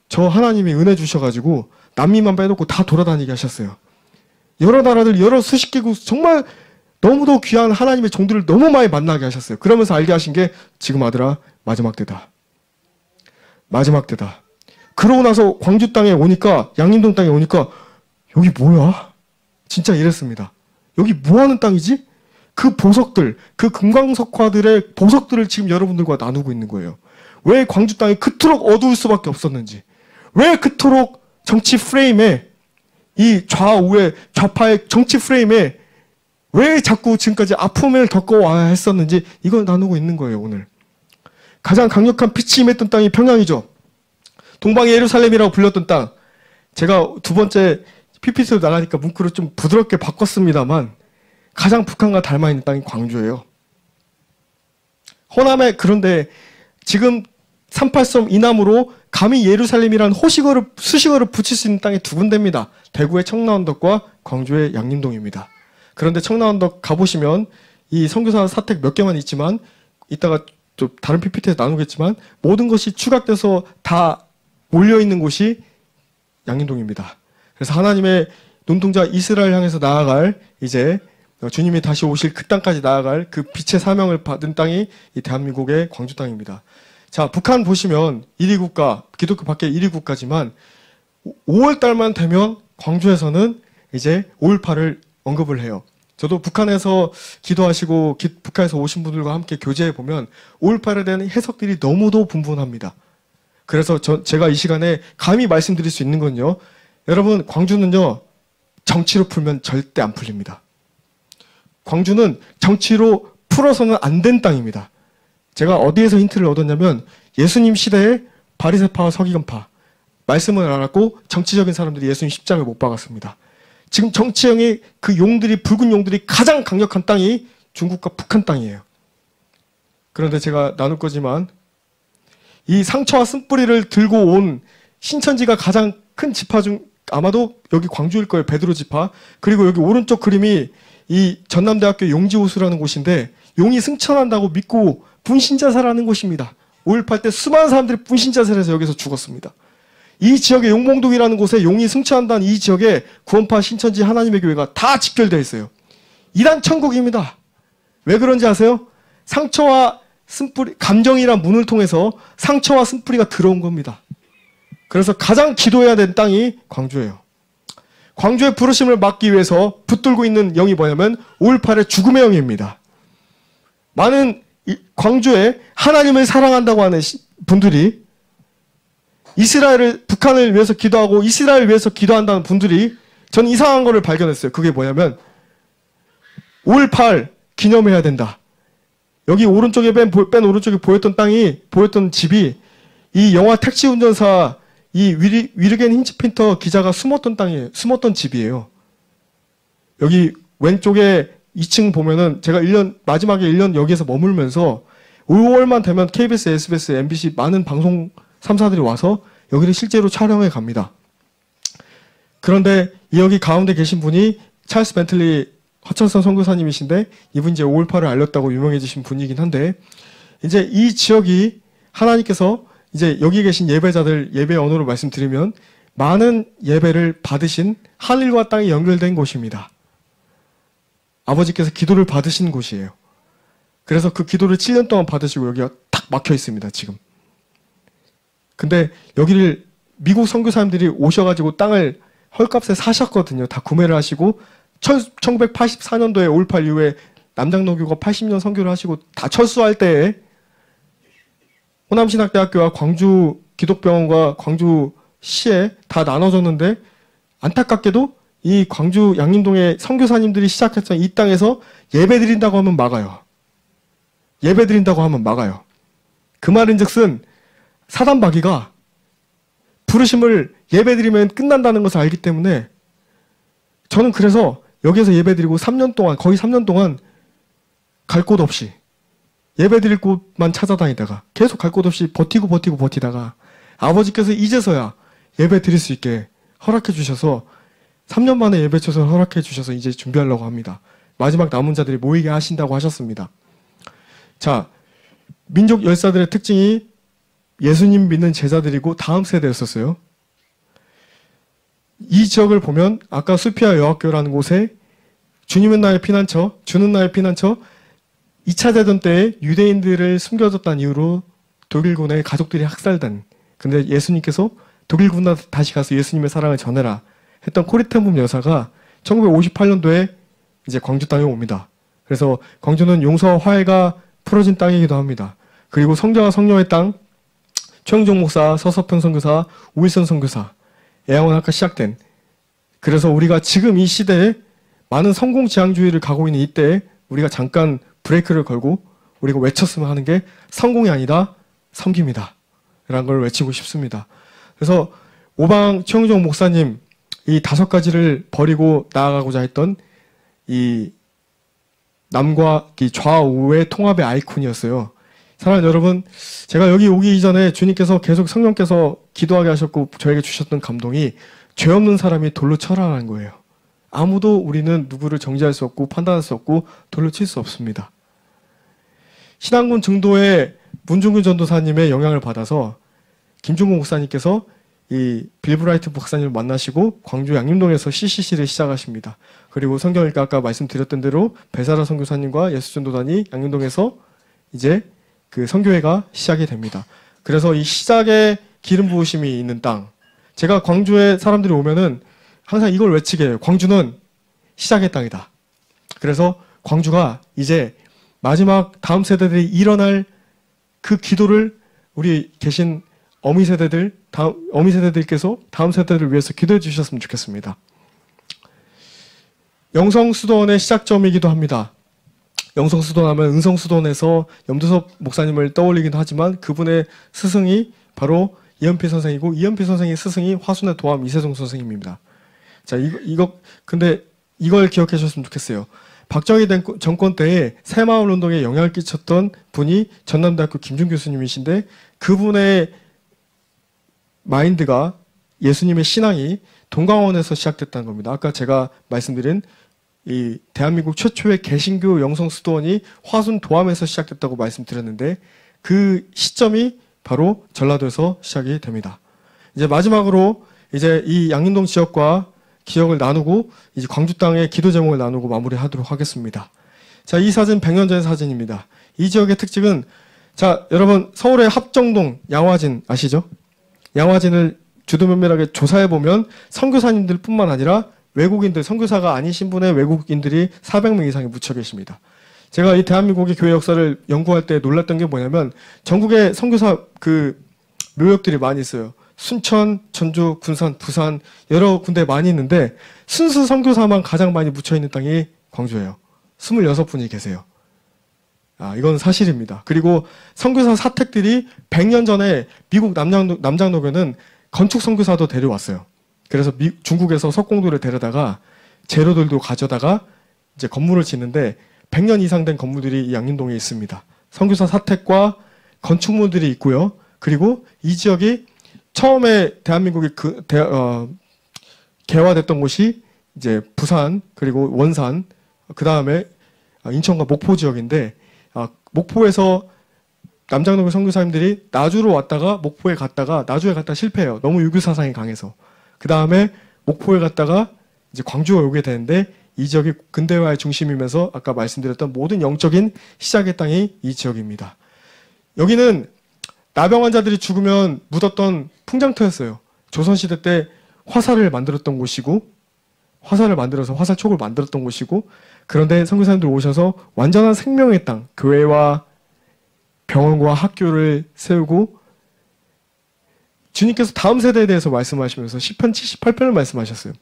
저 하나님이 은혜 주셔가지고 남미만 빼놓고 다 돌아다니게 하셨어요. 여러 나라들, 여러 수십 개국 정말 너무도 귀한 하나님의 종들을 너무 많이 만나게 하셨어요. 그러면서 알게 하신 게 지금 아들아 마지막 때다. 마지막 때다. 그러고 나서 광주 땅에 오니까 양림동 땅에 오니까 여기 뭐야? 진짜 이랬습니다. 여기 뭐하는 땅이지? 그 보석들, 그 금광석화들의 보석들을 지금 여러분들과 나누고 있는 거예요. 왜 광주 땅이 그토록 어두울 수밖에 없었는지, 왜 그토록 정치 프레임에 이 좌우의 좌파의 정치 프레임에 왜 자꾸 지금까지 아픔을 겪어와야 했었는지 이걸 나누고 있는 거예요. 오늘 가장 강력한 빛이 임했던 땅이 평양이죠. 동방의 예루살렘이라고 불렸던 땅. 제가 두 번째 PPT로 나가니까 문구를 좀 부드럽게 바꿨습니다만 가장 북한과 닮아 있는 땅이 광주예요. 호남에 그런데 지금 38섬 이남으로 감히 예루살렘이라는 수식어를 붙일 수 있는 땅이 두 군데입니다. 대구의 청라언덕과 광주의 양림동입니다. 그런데 청라언덕 가보시면 이 선교사 사택 몇 개만 있지만 이따가 좀 다른 PPT에서 나누겠지만 모든 것이 추각돼서 다 몰려있는 곳이 양림동입니다. 그래서 하나님의 눈동자 이스라엘 향해서 나아갈 이제 주님이 다시 오실 그 땅까지 나아갈 그 빛의 사명을 받은 땅이 이 대한민국의 광주 땅입니다. 자, 북한 보시면 1위 국가, 기독교 밖에 1위 국가지만 5월 달만 되면 광주에서는 이제 5.18을 언급을 해요. 저도 북한에서 기도하시고 북한에서 오신 분들과 함께 교제해 보면 5.18에 대한 해석들이 너무도 분분합니다. 그래서 제가 이 시간에 감히 말씀드릴 수 있는 건요. 여러분, 광주는요. 정치로 풀면 절대 안 풀립니다. 광주는 정치로 풀어서는 안 된 땅입니다. 제가 어디에서 힌트를 얻었냐면 예수님 시대에 바리새파와 서기관파 말씀을 알았고 정치적인 사람들이 예수님 십자가를 못 박았습니다. 지금 정치형이 그 용들이 붉은 용들이 가장 강력한 땅이 중국과 북한 땅이에요. 그런데 제가 나눌 거지만 이 상처와 쓴뿌리를 들고 온 신천지가 가장 큰 지파 중 아마도 여기 광주일 거예요. 베드로 지파. 그리고 여기 오른쪽 그림이 이 전남대학교 용지호수라는 곳인데 용이 승천한다고 믿고 분신자살하는 곳입니다. 5.18 때 수많은 사람들이 분신자살해서 여기서 죽었습니다. 이 지역에 용봉동이라는 곳에 용이 승천한다는 이 지역에 구원파 신천지 하나님의 교회가 다 집결되어 있어요. 이단 천국입니다. 왜 그런지 아세요? 상처와 쓴뿌리, 감정이란 문을 통해서 상처와 쓴뿌리가 들어온 겁니다. 그래서 가장 기도해야 되는 땅이 광주예요. 광주의 부르심을 막기 위해서 붙들고 있는 영이 뭐냐면 5.18의 죽음의 영입니다. 많은 광주에 하나님을 사랑한다고 하는 분들이 북한을 위해서 기도하고 이스라엘을 위해서 기도한다는 분들이 저는 이상한 거를 발견했어요. 그게 뭐냐면 5.18 기념해야 된다. 여기 오른쪽에 맨 오른쪽에 보였던 집이 이 영화 택시 운전사 이 위르겐 힌치핀터 기자가 숨었던 집이에요. 여기 왼쪽에 2층 보면은 제가 마지막에 1년 여기에서 머물면서 5월만 되면 KBS, SBS, MBC 많은 방송 3사들이 와서 여기를 실제로 촬영해 갑니다. 그런데 여기 가운데 계신 분이 찰스 벤틀리 허천선 선교사님이신데 이분 이제 5.18을 알렸다고 유명해지신 분이긴 한데 이제 이 지역이 하나님께서 이제 여기 계신 예배자들 예배 언어로 말씀드리면 많은 예배를 받으신 하늘과 땅이 연결된 곳입니다. 아버지께서 기도를 받으신 곳이에요. 그래서 그 기도를 7년 동안 받으시고 여기가 탁 막혀 있습니다, 지금. 근데 여기를 미국 선교사님들이 오셔가지고 땅을 헐값에 사셨거든요. 다 구매를 하시고 1984년도에 5.18 이후에 남장로교가 80년 선교를 하시고 다 철수할 때에 호남신학대학교와 광주 기독병원과 광주시에 다 나눠졌는데 안타깝게도 이 광주 양림동의 선교사님들이 시작했던 이 땅에서 예배드린다고 하면 막아요. 예배드린다고 하면 막아요. 그 말인즉슨 사단마귀가 부르심을 예배드리면 끝난다는 것을 알기 때문에 저는 그래서 여기에서 예배드리고 3년 동안 거의 3년 동안 갈 곳 없이 예배드릴 곳만 찾아다니다가 계속 갈 곳 없이 버티다가 아버지께서 이제서야 예배드릴 수 있게 허락해 주셔서 3년 만에 예배처를 허락해 주셔서 이제 준비하려고 합니다. 마지막 남은 자들이 모이게 하신다고 하셨습니다. 자, 민족 열사들의 특징이 예수님 믿는 제자들이고 다음 세대였었어요. 이 지역을 보면 아까 수피아 여학교라는 곳에 주님은 나의 피난처, 주는 나의 피난처 2차 대전 때에 유대인들을 숨겨줬다는 이유로 독일군의 가족들이 학살된 근데 예수님께서 독일군에 다시 가서 예수님의 사랑을 전해라 했던 코리텐붐 여사가 1958년도에 이제 광주 땅에 옵니다. 그래서 광주는 용서와 화해가 풀어진 땅이기도 합니다. 그리고 성자와 성녀의 땅, 최영종 목사, 서서평 선교사, 우일선 선교사, 애양원학과 시작된 그래서 우리가 지금 이 시대에 많은 성공지향주의를 가고 있는 이때에 우리가 잠깐 브레이크를 걸고 우리가 외쳤으면 하는 게 성공이 아니라 섬김이다 라는 걸 외치고 싶습니다. 그래서 오방 최영종 목사님 이 5가지를 버리고 나아가고자 했던 이 남과 이 좌우의 통합의 아이콘이었어요. 사랑하는 여러분, 제가 여기 오기 이전에 주님께서 계속 성령께서 기도하게 하셨고 저에게 주셨던 감동이 죄 없는 사람이 돌로 쳐라라는 거예요. 아무도 우리는 누구를 정죄할 수 없고 판단할 수 없고 돌로 칠 수 없습니다. 신안군 증도의 문중근 전도사님의 영향을 받아서 김중국 목사님께서 이 빌브라이트 목사님을 만나시고 광주 양림동에서 CCC를 시작하십니다. 그리고 성경일까 아까 말씀드렸던 대로 배사라 선교사님과 예수전도단이 양림동에서 이제 그 선교회가 시작이 됩니다. 그래서 이 시작에 기름 부으심이 있는 땅. 제가 광주에 사람들이 오면은 항상 이걸 외치게 해요. 광주는 시작의 땅이다. 그래서 광주가 이제 마지막 다음 세대들이 일어날 그 기도를 우리 계신 어미 세대들께서 다음 세대를 위해서 기도해 주셨으면 좋겠습니다. 영성수도원의 시작점이기도 합니다. 영성수도원 하면 은성수도원에서 염두섭 목사님을 떠올리긴 하지만 그분의 스승이 바로 이현필 선생이고 이현필 선생의 스승이 화순의 도암 이세종 선생님입니다. 자, 근데 이걸 기억해 주셨으면 좋겠어요. 박정희 정권 때에 새마을운동에 영향을 끼쳤던 분이 전남대학교 김준 교수님이신데 그분의 마인드가 예수님의 신앙이 동강원에서 시작됐다는 겁니다. 아까 제가 말씀드린 이 대한민국 최초의 개신교 영성수도원이 화순 도암에서 시작됐다고 말씀드렸는데 그 시점이 바로 전라도에서 시작이 됩니다. 이제 마지막으로 이제 이 양림동 지역과 기억을 나누고 이제 광주 땅의 기도 제목을 나누고 마무리하도록 하겠습니다. 자, 이 사진 100년 전의 사진입니다. 이 지역의 특징은 자, 여러분 서울의 합정동 양화진 아시죠? 양화진을 주도면밀하게 조사해 보면 선교사님들 뿐만 아니라 외국인들, 선교사가 아니신 분의 외국인들이 400명 이상이 묻혀 계십니다. 제가 이 대한민국의 교회 역사를 연구할 때 놀랐던 게 뭐냐면 전국에 선교사 그 묘역들이 많이 있어요. 순천, 전주, 군산, 부산 여러 군데 많이 있는데 순수 선교사만 가장 많이 묻혀있는 땅이 광주예요. 26분이 계세요. 이건 사실입니다. 그리고 선교사 사택들이 100년 전에 미국 남장로교는 건축 선교사도 데려왔어요. 그래서 중국에서 석공들을 데려다가 재료들도 가져다가 이제 건물을 짓는데 100년 이상 된 건물들이 이 양림동에 있습니다. 선교사 사택과 건축물들이 있고요. 그리고 이 지역이 처음에 대한민국이 개화됐던 곳이 이제 부산 그리고 원산 그 다음에 인천과 목포 지역인데 목포에서 남장로교 선교사님들이 나주로 왔다가 목포에 갔다가 나주에 갔다 실패해요. 너무 유교 사상이 강해서. 그 다음에 목포에 갔다가 이제 광주에 오게 되는데 이 지역이 근대화의 중심이면서 아까 말씀드렸던 모든 영적인 시작의 땅이 이 지역입니다. 여기는 나병 환자들이 죽으면 묻었던 풍장터였어요. 조선시대 때 화살을 만들었던 곳이고 화살을 만들어서 화살촉을 만들었던 곳이고 그런데 선교사님들 오셔서 완전한 생명의 땅, 교회와 병원과 학교를 세우고 주님께서 다음 세대에 대해서 말씀하시면서 시편 78편을 말씀하셨어요.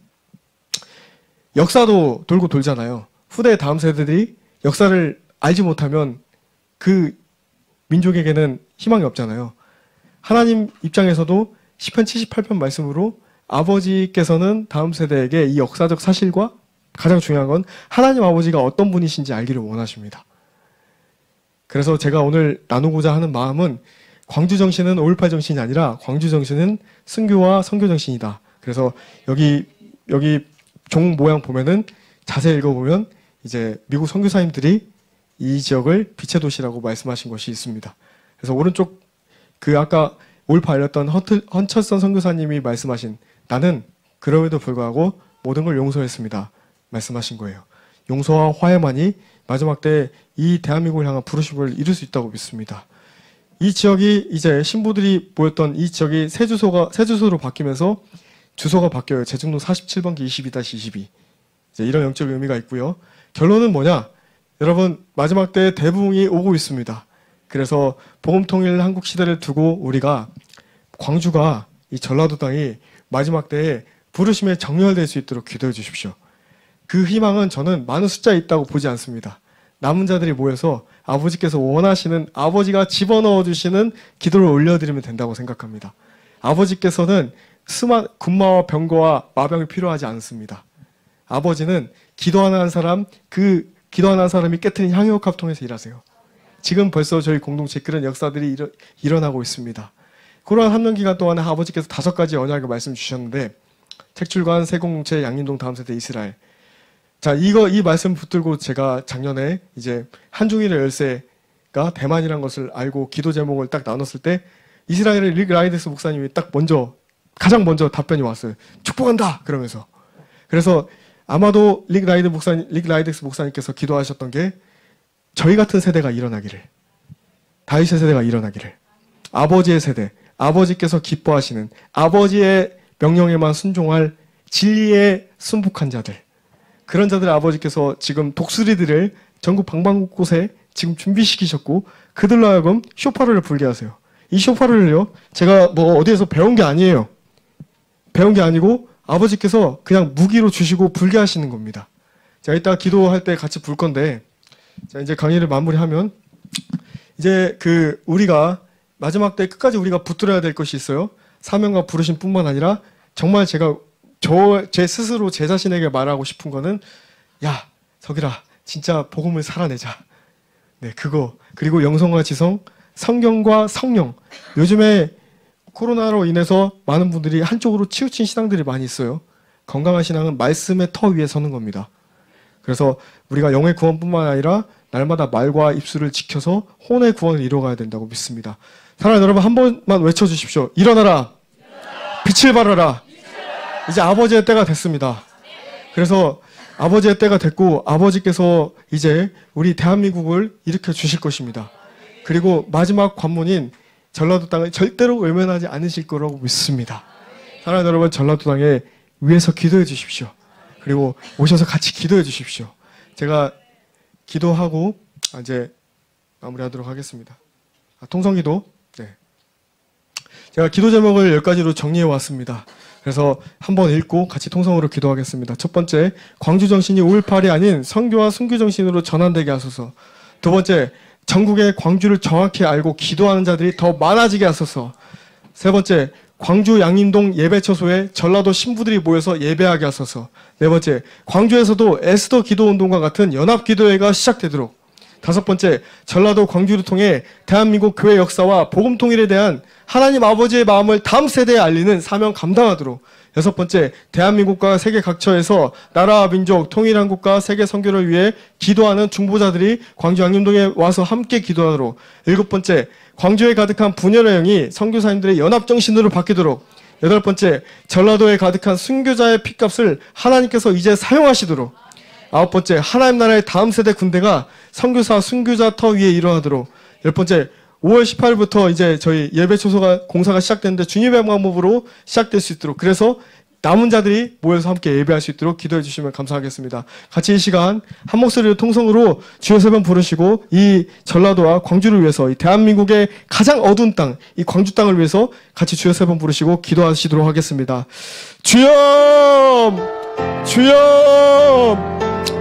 역사도 돌고 돌잖아요. 후대의 다음 세대들이 역사를 알지 못하면 그 민족에게는 희망이 없잖아요. 하나님 입장에서도 시편 78편 말씀으로 아버지께서는 다음 세대에게 이 역사적 사실과 가장 중요한 건 하나님 아버지가 어떤 분이신지 알기를 원하십니다. 그래서 제가 오늘 나누고자 하는 마음은 광주 정신은 5.18 정신이 아니라 광주 정신은 순교와 선교 정신이다. 그래서 여기 종 모양 보면은 자세히 읽어보면 이제 미국 선교사님들이 이 지역을 빛의 도시라고 말씀하신 것이 있습니다. 그래서 오른쪽 아까 5.18 알렸던 헌철선 선교사님이 말씀하신 나는 그럼에도 불구하고 모든 걸 용서했습니다. 말씀하신 거예요. 용서와 화해만이 마지막 때 이 대한민국을 향한 부르심을 이룰 수 있다고 믿습니다. 이 지역이 이제 신부들이 모였던 이 지역이 새 주소로 바뀌면서 주소가 바뀌어요. 제중로 47번기 22-22. 이제 이런 영적 의미가 있고요. 결론은 뭐냐? 여러분 마지막 때 대부흥이 오고 있습니다. 그래서 복음통일 한국 시대를 두고 우리가 광주가 이 전라도 땅이 마지막 때에 부르심에 정렬될 수 있도록 기도해 주십시오. 그 희망은 저는 많은 숫자에 있다고 보지 않습니다. 남은 자들이 모여서 아버지께서 원하시는 아버지가 집어넣어 주시는 기도를 올려드리면 된다고 생각합니다. 아버지께서는 군마와 병거와 마병이 필요하지 않습니다. 아버지는 기도하는 사람, 그 기도하는 사람이 깨트린 향유옥합 통해서 일하세요. 지금 벌써 저희 공동체 그런 역사들이 일어나고 있습니다. 코로나 3년 기간 동안에 아버지께서 5가지 언약을 말씀 주셨는데 책출관, 새공동체, 양림동 다음 세대 이스라엘. 자, 이 말씀 붙들고 제가 작년에 이제 한중일의 열쇠가 대만이라는 것을 알고 기도 제목을 딱 나눴을 때 이스라엘의 릭 라이덱스 목사님이 가장 먼저 답변이 왔어요. 축복한다! 그러면서. 그래서 아마도 릭 라이덱스 목사님께서 기도하셨던 게 저희 같은 세대가 일어나기를, 다윗의 세대가 일어나기를, 아버지의 세대, 아버지께서 기뻐하시는 아버지의 명령에만 순종할 진리에 순복한 자들, 그런 자들 아버지께서 지금 독수리들을 전국 방방곳곳에 지금 준비시키셨고 그들로 하여금 쇼파를 불게 하세요. 이 쇼파를요 제가 뭐 어디에서 배운 게 아니에요. 배운 게 아니고 아버지께서 그냥 무기로 주시고 불게 하시는 겁니다. 자, 이따 기도할 때 같이 불 건데, 자, 이제 강의를 마무리하면 이제 우리가 마지막 때 끝까지 우리가 붙들어야 될 것이 있어요. 사명과 부르심뿐만 아니라 정말 제가 제 스스로 제 자신에게 말하고 싶은 거는 야, 석일아, 진짜 복음을 살아내자. 네, 그거. 그리고 영성과 지성, 성경과 성령. 요즘에 코로나로 인해서 많은 분들이 한쪽으로 치우친 신앙들이 많이 있어요. 건강한 신앙은 말씀의 터 위에 서는 겁니다. 그래서 우리가 영의 구원뿐만 아니라 날마다 말과 입술을 지켜서 혼의 구원을 이루어가야 된다고 믿습니다. 사랑하는 여러분, 한 번만 외쳐주십시오. 일어나라. 빛을 발하라. 이제 아버지의 때가 됐습니다. 그래서 아버지의 때가 됐고 아버지께서 이제 우리 대한민국을 일으켜 주실 것입니다. 그리고 마지막 관문인 전라도 땅을 절대로 외면하지 않으실 거라고 믿습니다. 사랑하는 여러분, 전라도 땅에 위에서 기도해 주십시오. 그리고 오셔서 같이 기도해 주십시오. 제가 기도하고 이제 마무리하도록 하겠습니다. 통성기도. 네. 제가 기도 제목을 10가지로 정리해 왔습니다. 그래서 한번 읽고 같이 통성으로 기도하겠습니다. 첫 번째, 광주 정신이 5.18이 아닌 선교와 순교 정신으로 전환되게 하소서. 두 번째, 전국의 광주를 정확히 알고 기도하는 자들이 더 많아지게 하소서. 세 번째, 광주 양림동 예배처소에 전라도 신부들이 모여서 예배하게 하소서. 네 번째, 광주에서도 에스더 기도운동과 같은 연합기도회가 시작되도록. 다섯 번째, 전라도 광주를 통해 대한민국 교회 역사와 복음 통일에 대한 하나님 아버지의 마음을 다음 세대에 알리는 사명 감당하도록. 여섯 번째, 대한민국과 세계 각처에서 나라와 민족, 통일한 국가, 세계 선교를 위해 기도하는 중보자들이 광주 양림동에 와서 함께 기도하도록. 일곱 번째, 광주에 가득한 분열의 영이 선교사님들의 연합정신으로 바뀌도록. 여덟 번째, 전라도에 가득한 순교자의 핏값을 하나님께서 이제 사용하시도록. 아홉 번째, 하나님 나라의 다음 세대 군대가 선교사, 순교자 터 위에 일어나도록. 열 번째, 5월 18일부터 이제 저희 예배초소가 공사가 시작되는데 주님의 방법으로 시작될 수 있도록, 그래서 남은 자들이 모여서 함께 예배할 수 있도록 기도해 주시면 감사하겠습니다. 같이 이 시간 한 목소리로 통성으로 주여 세 번 부르시고 이 전라도와 광주를 위해서, 이 대한민국의 가장 어두운 땅, 이 광주 땅을 위해서 같이 주여 세 번 부르시고 기도하시도록 하겠습니다. 주여! 주여!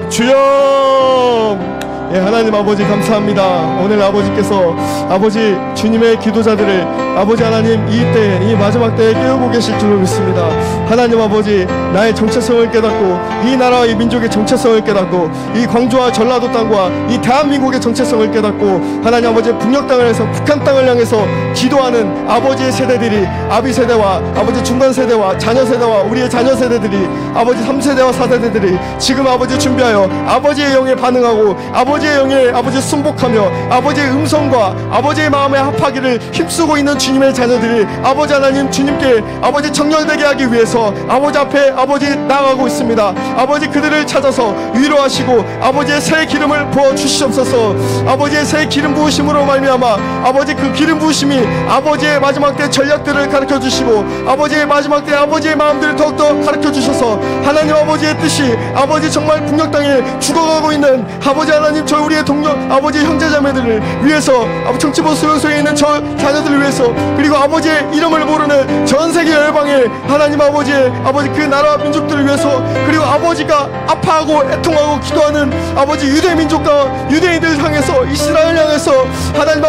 주여! 예, 하나님 아버지 감사합니다. 오늘 아버지께서 아버지 주님의 기도자들을 아버지 하나님 이 때, 이 마지막 때에 깨우고 계실 줄로 믿습니다. 하나님 아버지, 나의 정체성을 깨닫고 이 나라와 이 민족의 정체성을 깨닫고 이 광주와 전라도 땅과 이 대한민국의 정체성을 깨닫고 하나님 아버지 북녘 땅을 해서 북한 땅을 향해서 기도하는 아버지의 세대들이, 아비 세대와 아버지 중간 세대와 자녀 세대와 우리의 자녀 세대들이, 아버지 3세대와 4세대들이 지금 아버지 준비하여 아버지의 영에 반응하고 아버지의 영에 아버지 순복하며 아버지의 음성과 아버지의 마음에 합하기를 힘쓰고 있는 주님의 자녀들이 아버지 하나님 주님께 아버지 정렬되게 하기 위해서 아버지 앞에 아버지 나아가고 있습니다. 아버지 그들을 찾아서 위로하시고 아버지의 새 기름을 부어주시옵소서. 아버지의 새 기름 부으심으로 말미암아 아버지 그 기름 부으심이 아버지의 마지막 때 전략들을 가르쳐 주시고 아버지의 마지막 때 아버지의 마음들을 더욱더 가르쳐 주셔서 하나님 아버지의 뜻이 아버지 정말 북녘 땅에 죽어가고 있는 아버지 하나님 저 우리의 동료 아버지 형제자매들을 위해서 아버지 정치보 수용소에 있는 저 자녀들을 위해서, 그리고 아버지의 이름을 모르는 전 세계 열방의 하나님 아버지의 아버지 그 나라와 민족들을 위해서, 그리고 아버지가 아파하고 애통하고 기도하는 아버지 유대 민족과 유대인들 향해서 이스라엘 향해서 하나님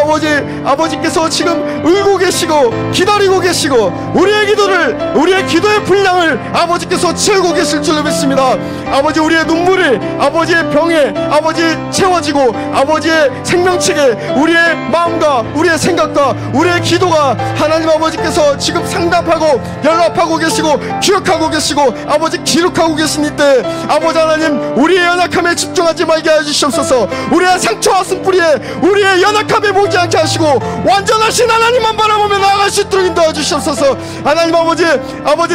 아버지께서 지금 울고 계시고 기다리고 계시고 우리의 기도를, 우리의 기도의 분량을 아버지께서 채우고 계실 줄로 믿습니다. 아버지 우리의 눈물이 아버지의 병에 아버지 채워지고 아버지의 생명책에 우리의 마음과 우리의 생각과 우리의 기도가 하나님 아버지께서 지금 상답하고 연락하고 계시고 기억하고 계시고 아버지 기록하고 계신 이때 아버지 하나님 우리의 연약함에 집중하지 말게 해주시옵소서. 우리의 상처와 쓴뿌리에 우리의 연약함에 보지 않게 하시고 완전하신 하나님만 바라보며 나아갈 수 있도록 인도해 주시옵소서. 하나님 아버지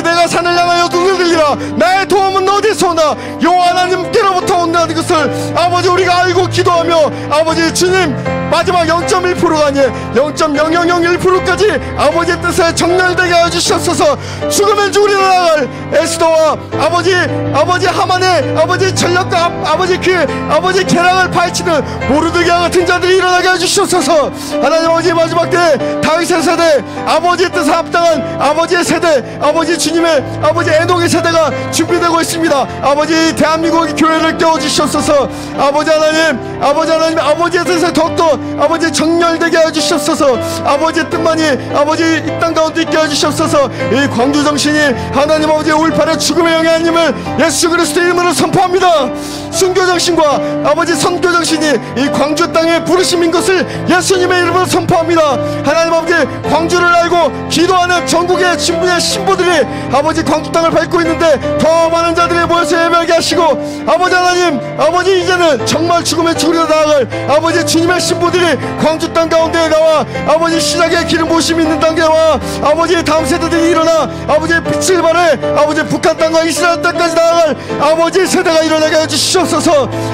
내가 산을 향하여 눈을 들리라 나의 도움은 어디서 오나 여호와 하나님께로부터 온다는 것을 아버지 우리가 알고 기도하며 아버지 주님 마지막 0.1%가 아니에요 0.0001%까지 아버지의 뜻에 정렬되게 해주시옵소서. 죽으면 죽으리라 나갈 에스더와 아버지 하만의 아버지 전략과 아버지 그 아버지 계략을 파헤치는 모르드게와 같은 자들이 일어나게 해주시옵소서. 하나님 아버지 마지막 때 다윗의 세대 아버지의 뜻에 합당한 아버지의 세대 아버지 주님의 아버지 에녹의 세대가 준비되고 있습니다. 아버지 대한민국의 교회를 깨워주시옵소서. 아버지 하나님 아버지의 뜻에 더욱더 아버지 정렬되게 해주시옵소서. 아버지의 뜻만이 아버지 이 땅 가운데 있게 해주시옵소서. 이 광주 정신이 하나님 아버지의 5.18의 죽음의 영의 하나님을 예수 그리스도의 이름으로 선포합니다. 순교 정신과 아버지 선교 정신이 이 광주 땅에 부르심인 것을 예수님의 이름으로 선포합니다. 하나님 아버지 광주를 알고 기도하는 전국의 신부의 신부들이 아버지 광주 땅을 밟고 있는데 더 많은 자들이 모여서 예배하게 하시고 아버지 하나님 아버지 이제는 정말 죽음의 죽으려 나아갈 아버지 주님의 신부들이 광주 땅 가운데에 나와 아버지 시작의 기름 부으심이 있는 단계와 아버지의 다음 세대들이 일어나 아버지의 빛을 발해 아버지 북한 땅과 이스라엘 땅까지 나아갈 아버지 세대가 일어나게 해주시옵소서.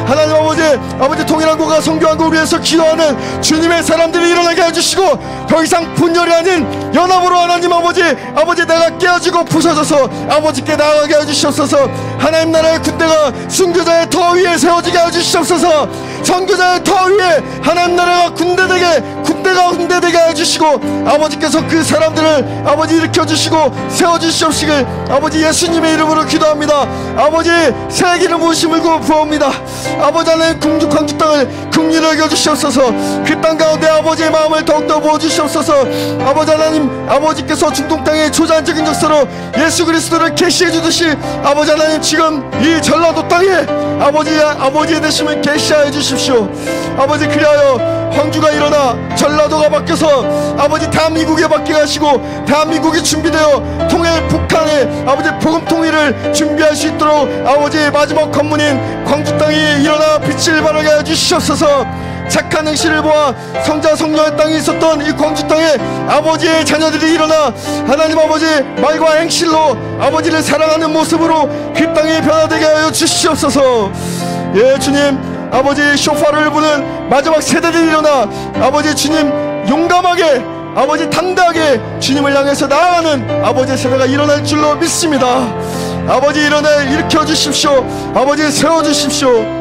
하나님 아버지 통일한국과 성교한국을 위해서 기도하는 주님의 사람들이 일어나게 해주시고 더 이상 분열이 아닌 연합으로 하나님 아버지 내가 깨어지고 부서져서 아버지께 나아가게 해주시옵소서. 하나님 나라의 군대가 순교자의 터 위에 세워지게 해주시옵소서. 선교자의 터 위에 하나님 나라가 군대가 군대되게 해주시고, 아버지께서 그 사람들을 아버지 일으켜주시고 세워주시옵시길 아버지 예수님의 이름으로 기도합니다. 아버지 새 기름 부으심을 부어옵니다. 아버지 하나님 광주 땅을 긍휼히 여겨주시옵소서. 그 땅 가운데 아버지의 마음을 더욱더 부어주시옵소서. 아버지 하나님, 아버지께서 중동 땅의 초자연적인 역사로 예수 그리스도를 계시해 주듯이 아버지 하나님 지금 이 전라도 땅에 아버지의 되심을 계시하여 주십시오. 아버지, 그리하여 광주가 일어나 전라도가 바뀌어서 아버지 대한민국에 바뀌게 하시고, 대한민국이 준비되어 북한의 아버지 복음 통일을 준비할 수 있도록 아버지의 마지막 관문인 광주 땅이 일어나 빛을 발하게 해주시옵소서. 착한 행실을 보아 성자 성령의 땅에 있었던 이 광주 땅에 아버지의 자녀들이 일어나 하나님 아버지 말과 행실로 아버지를 사랑하는 모습으로 그 땅이 변화되게 하여 주시옵소서. 예, 주님, 아버지 쇼파를 부는 마지막 세대들이 일어나 아버지 주님 용감하게 아버지 당당하게 주님을 향해서 나아가는 아버지의 세대가 일어날 줄로 믿습니다. 아버지 일으켜 주십시오. 아버지 세워 주십시오.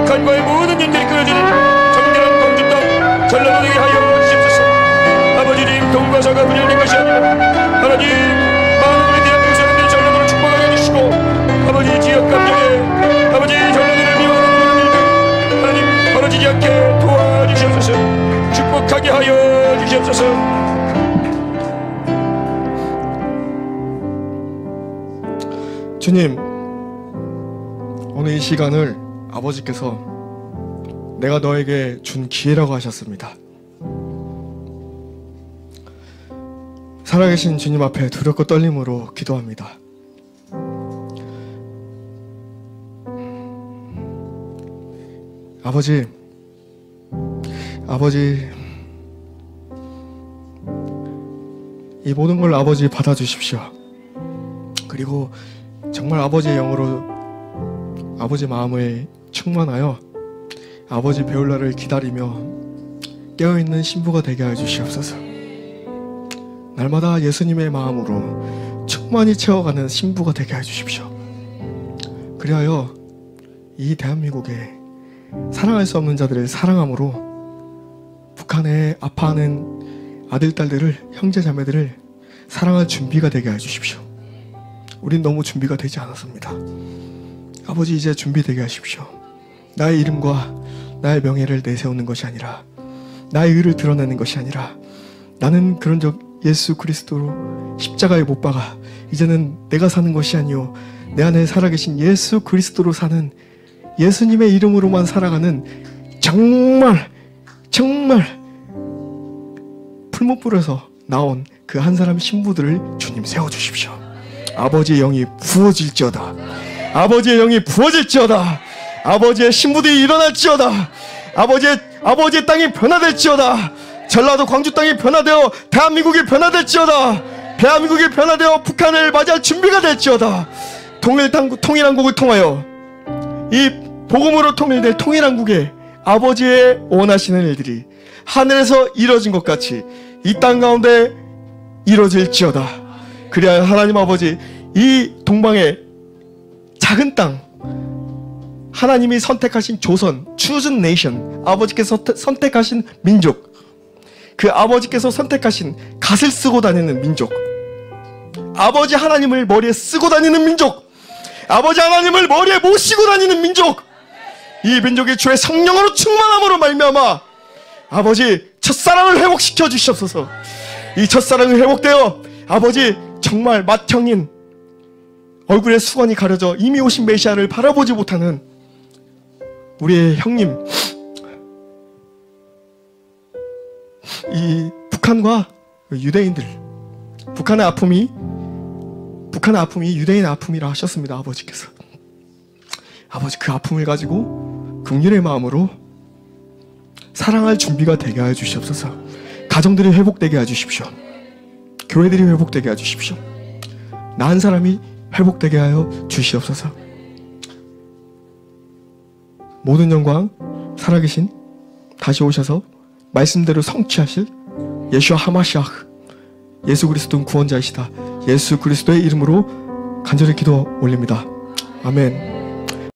북한과의 모든 연결이 끊어지는 정결한 광주 땅 전라도 되게 하여 주시옵소서. 아버지님, 동과사가 분열된 것이 아니라 하나님 많은 우리 대한민국 사람들이 전라도를 축복하게 해주시고, 아버지 지역 감정에 아버지 전라도를 미워하는 일들 하나님 벌어지지 않게 도와주시옵소서. 축복하게 하여 주시옵소서. 주님, 오늘 이 시간을 아버지께서 내가 너에게 준 기회라고 하셨습니다. 살아계신 주님 앞에 두렵고 떨림으로 기도합니다. 아버지, 이 모든 걸 아버지 받아주십시오. 그리고 정말 아버지의 영으로 아버지 마음을 충만하여 아버지 배울 날을 기다리며 깨어있는 신부가 되게 해주시옵소서. 날마다 예수님의 마음으로 충만히 채워가는 신부가 되게 해주십시오. 그리하여 이 대한민국에 사랑할 수 없는 자들을 사랑함으로 북한에 아파하는 아들, 딸들을, 형제, 자매들을 사랑할 준비가 되게 해주십시오. 우린 너무 준비가 되지 않았습니다. 아버지, 이제 준비되게 하십시오. 나의 이름과 나의 명예를 내세우는 것이 아니라, 나의 의를 드러내는 것이 아니라, 나는 그런 적 예수 그리스도로 십자가에 못 박아 이제는 내가 사는 것이 아니오 내 안에 살아계신 예수 그리스도로 사는, 예수님의 이름으로만 살아가는 정말 풀무불에서 나온 그 한 사람 신부들을 주님 세워주십시오. 아버지의 영이 부어질지어다. 아버지의 영이 부어질지어다. 아버지의 신부들이 일어날지어다. 아버지의 땅이 변화될지어다. 전라도 광주 땅이 변화되어 대한민국이 변화될지어다. 대한민국이 변화되어 북한을 맞이할 준비가 될지어다. 통일한국을 통하여 이 복음으로 통일될 통일한국에 아버지의 원하시는 일들이 하늘에서 이루어진 것 같이 이 땅 가운데 이루어질지어다. 그리하여 하나님 아버지, 이 동방의 작은 땅, 하나님이 선택하신 조선, chosen nation, 아버지께서 선택하신 민족, 그 아버지께서 선택하신 갓을 쓰고 다니는 민족, 아버지 하나님을 머리에 쓰고 다니는 민족, 아버지 하나님을 머리에 모시고 다니는 민족, 이 민족이 주의 성령으로 충만함으로 말미암아 아버지 첫사랑을 회복시켜 주시옵소서. 이 첫사랑이 회복되어 아버지, 정말 맏형인 얼굴에 수건이 가려져 이미 오신 메시아를 바라보지 못하는 우리의 형님, 이 북한과 유대인들, 북한의 아픔이 유대인의 아픔이라 하셨습니다. 아버지께서. 아버지, 그 아픔을 가지고 긍휼의 마음으로 사랑할 준비가 되게 하여 주시옵소서. 가정들이 회복되게 해 주십시오. 교회들이 회복되게 해 주십시오. 나 한 사람이 회복되게 하여 주시옵소서. 모든 영광 살아계신 다시 오셔서 말씀대로 성취하실 예수와 하마시아흐, 예수 그리스도는 구원자이시다. 예수 그리스도의 이름으로 간절히 기도 올립니다. 아멘.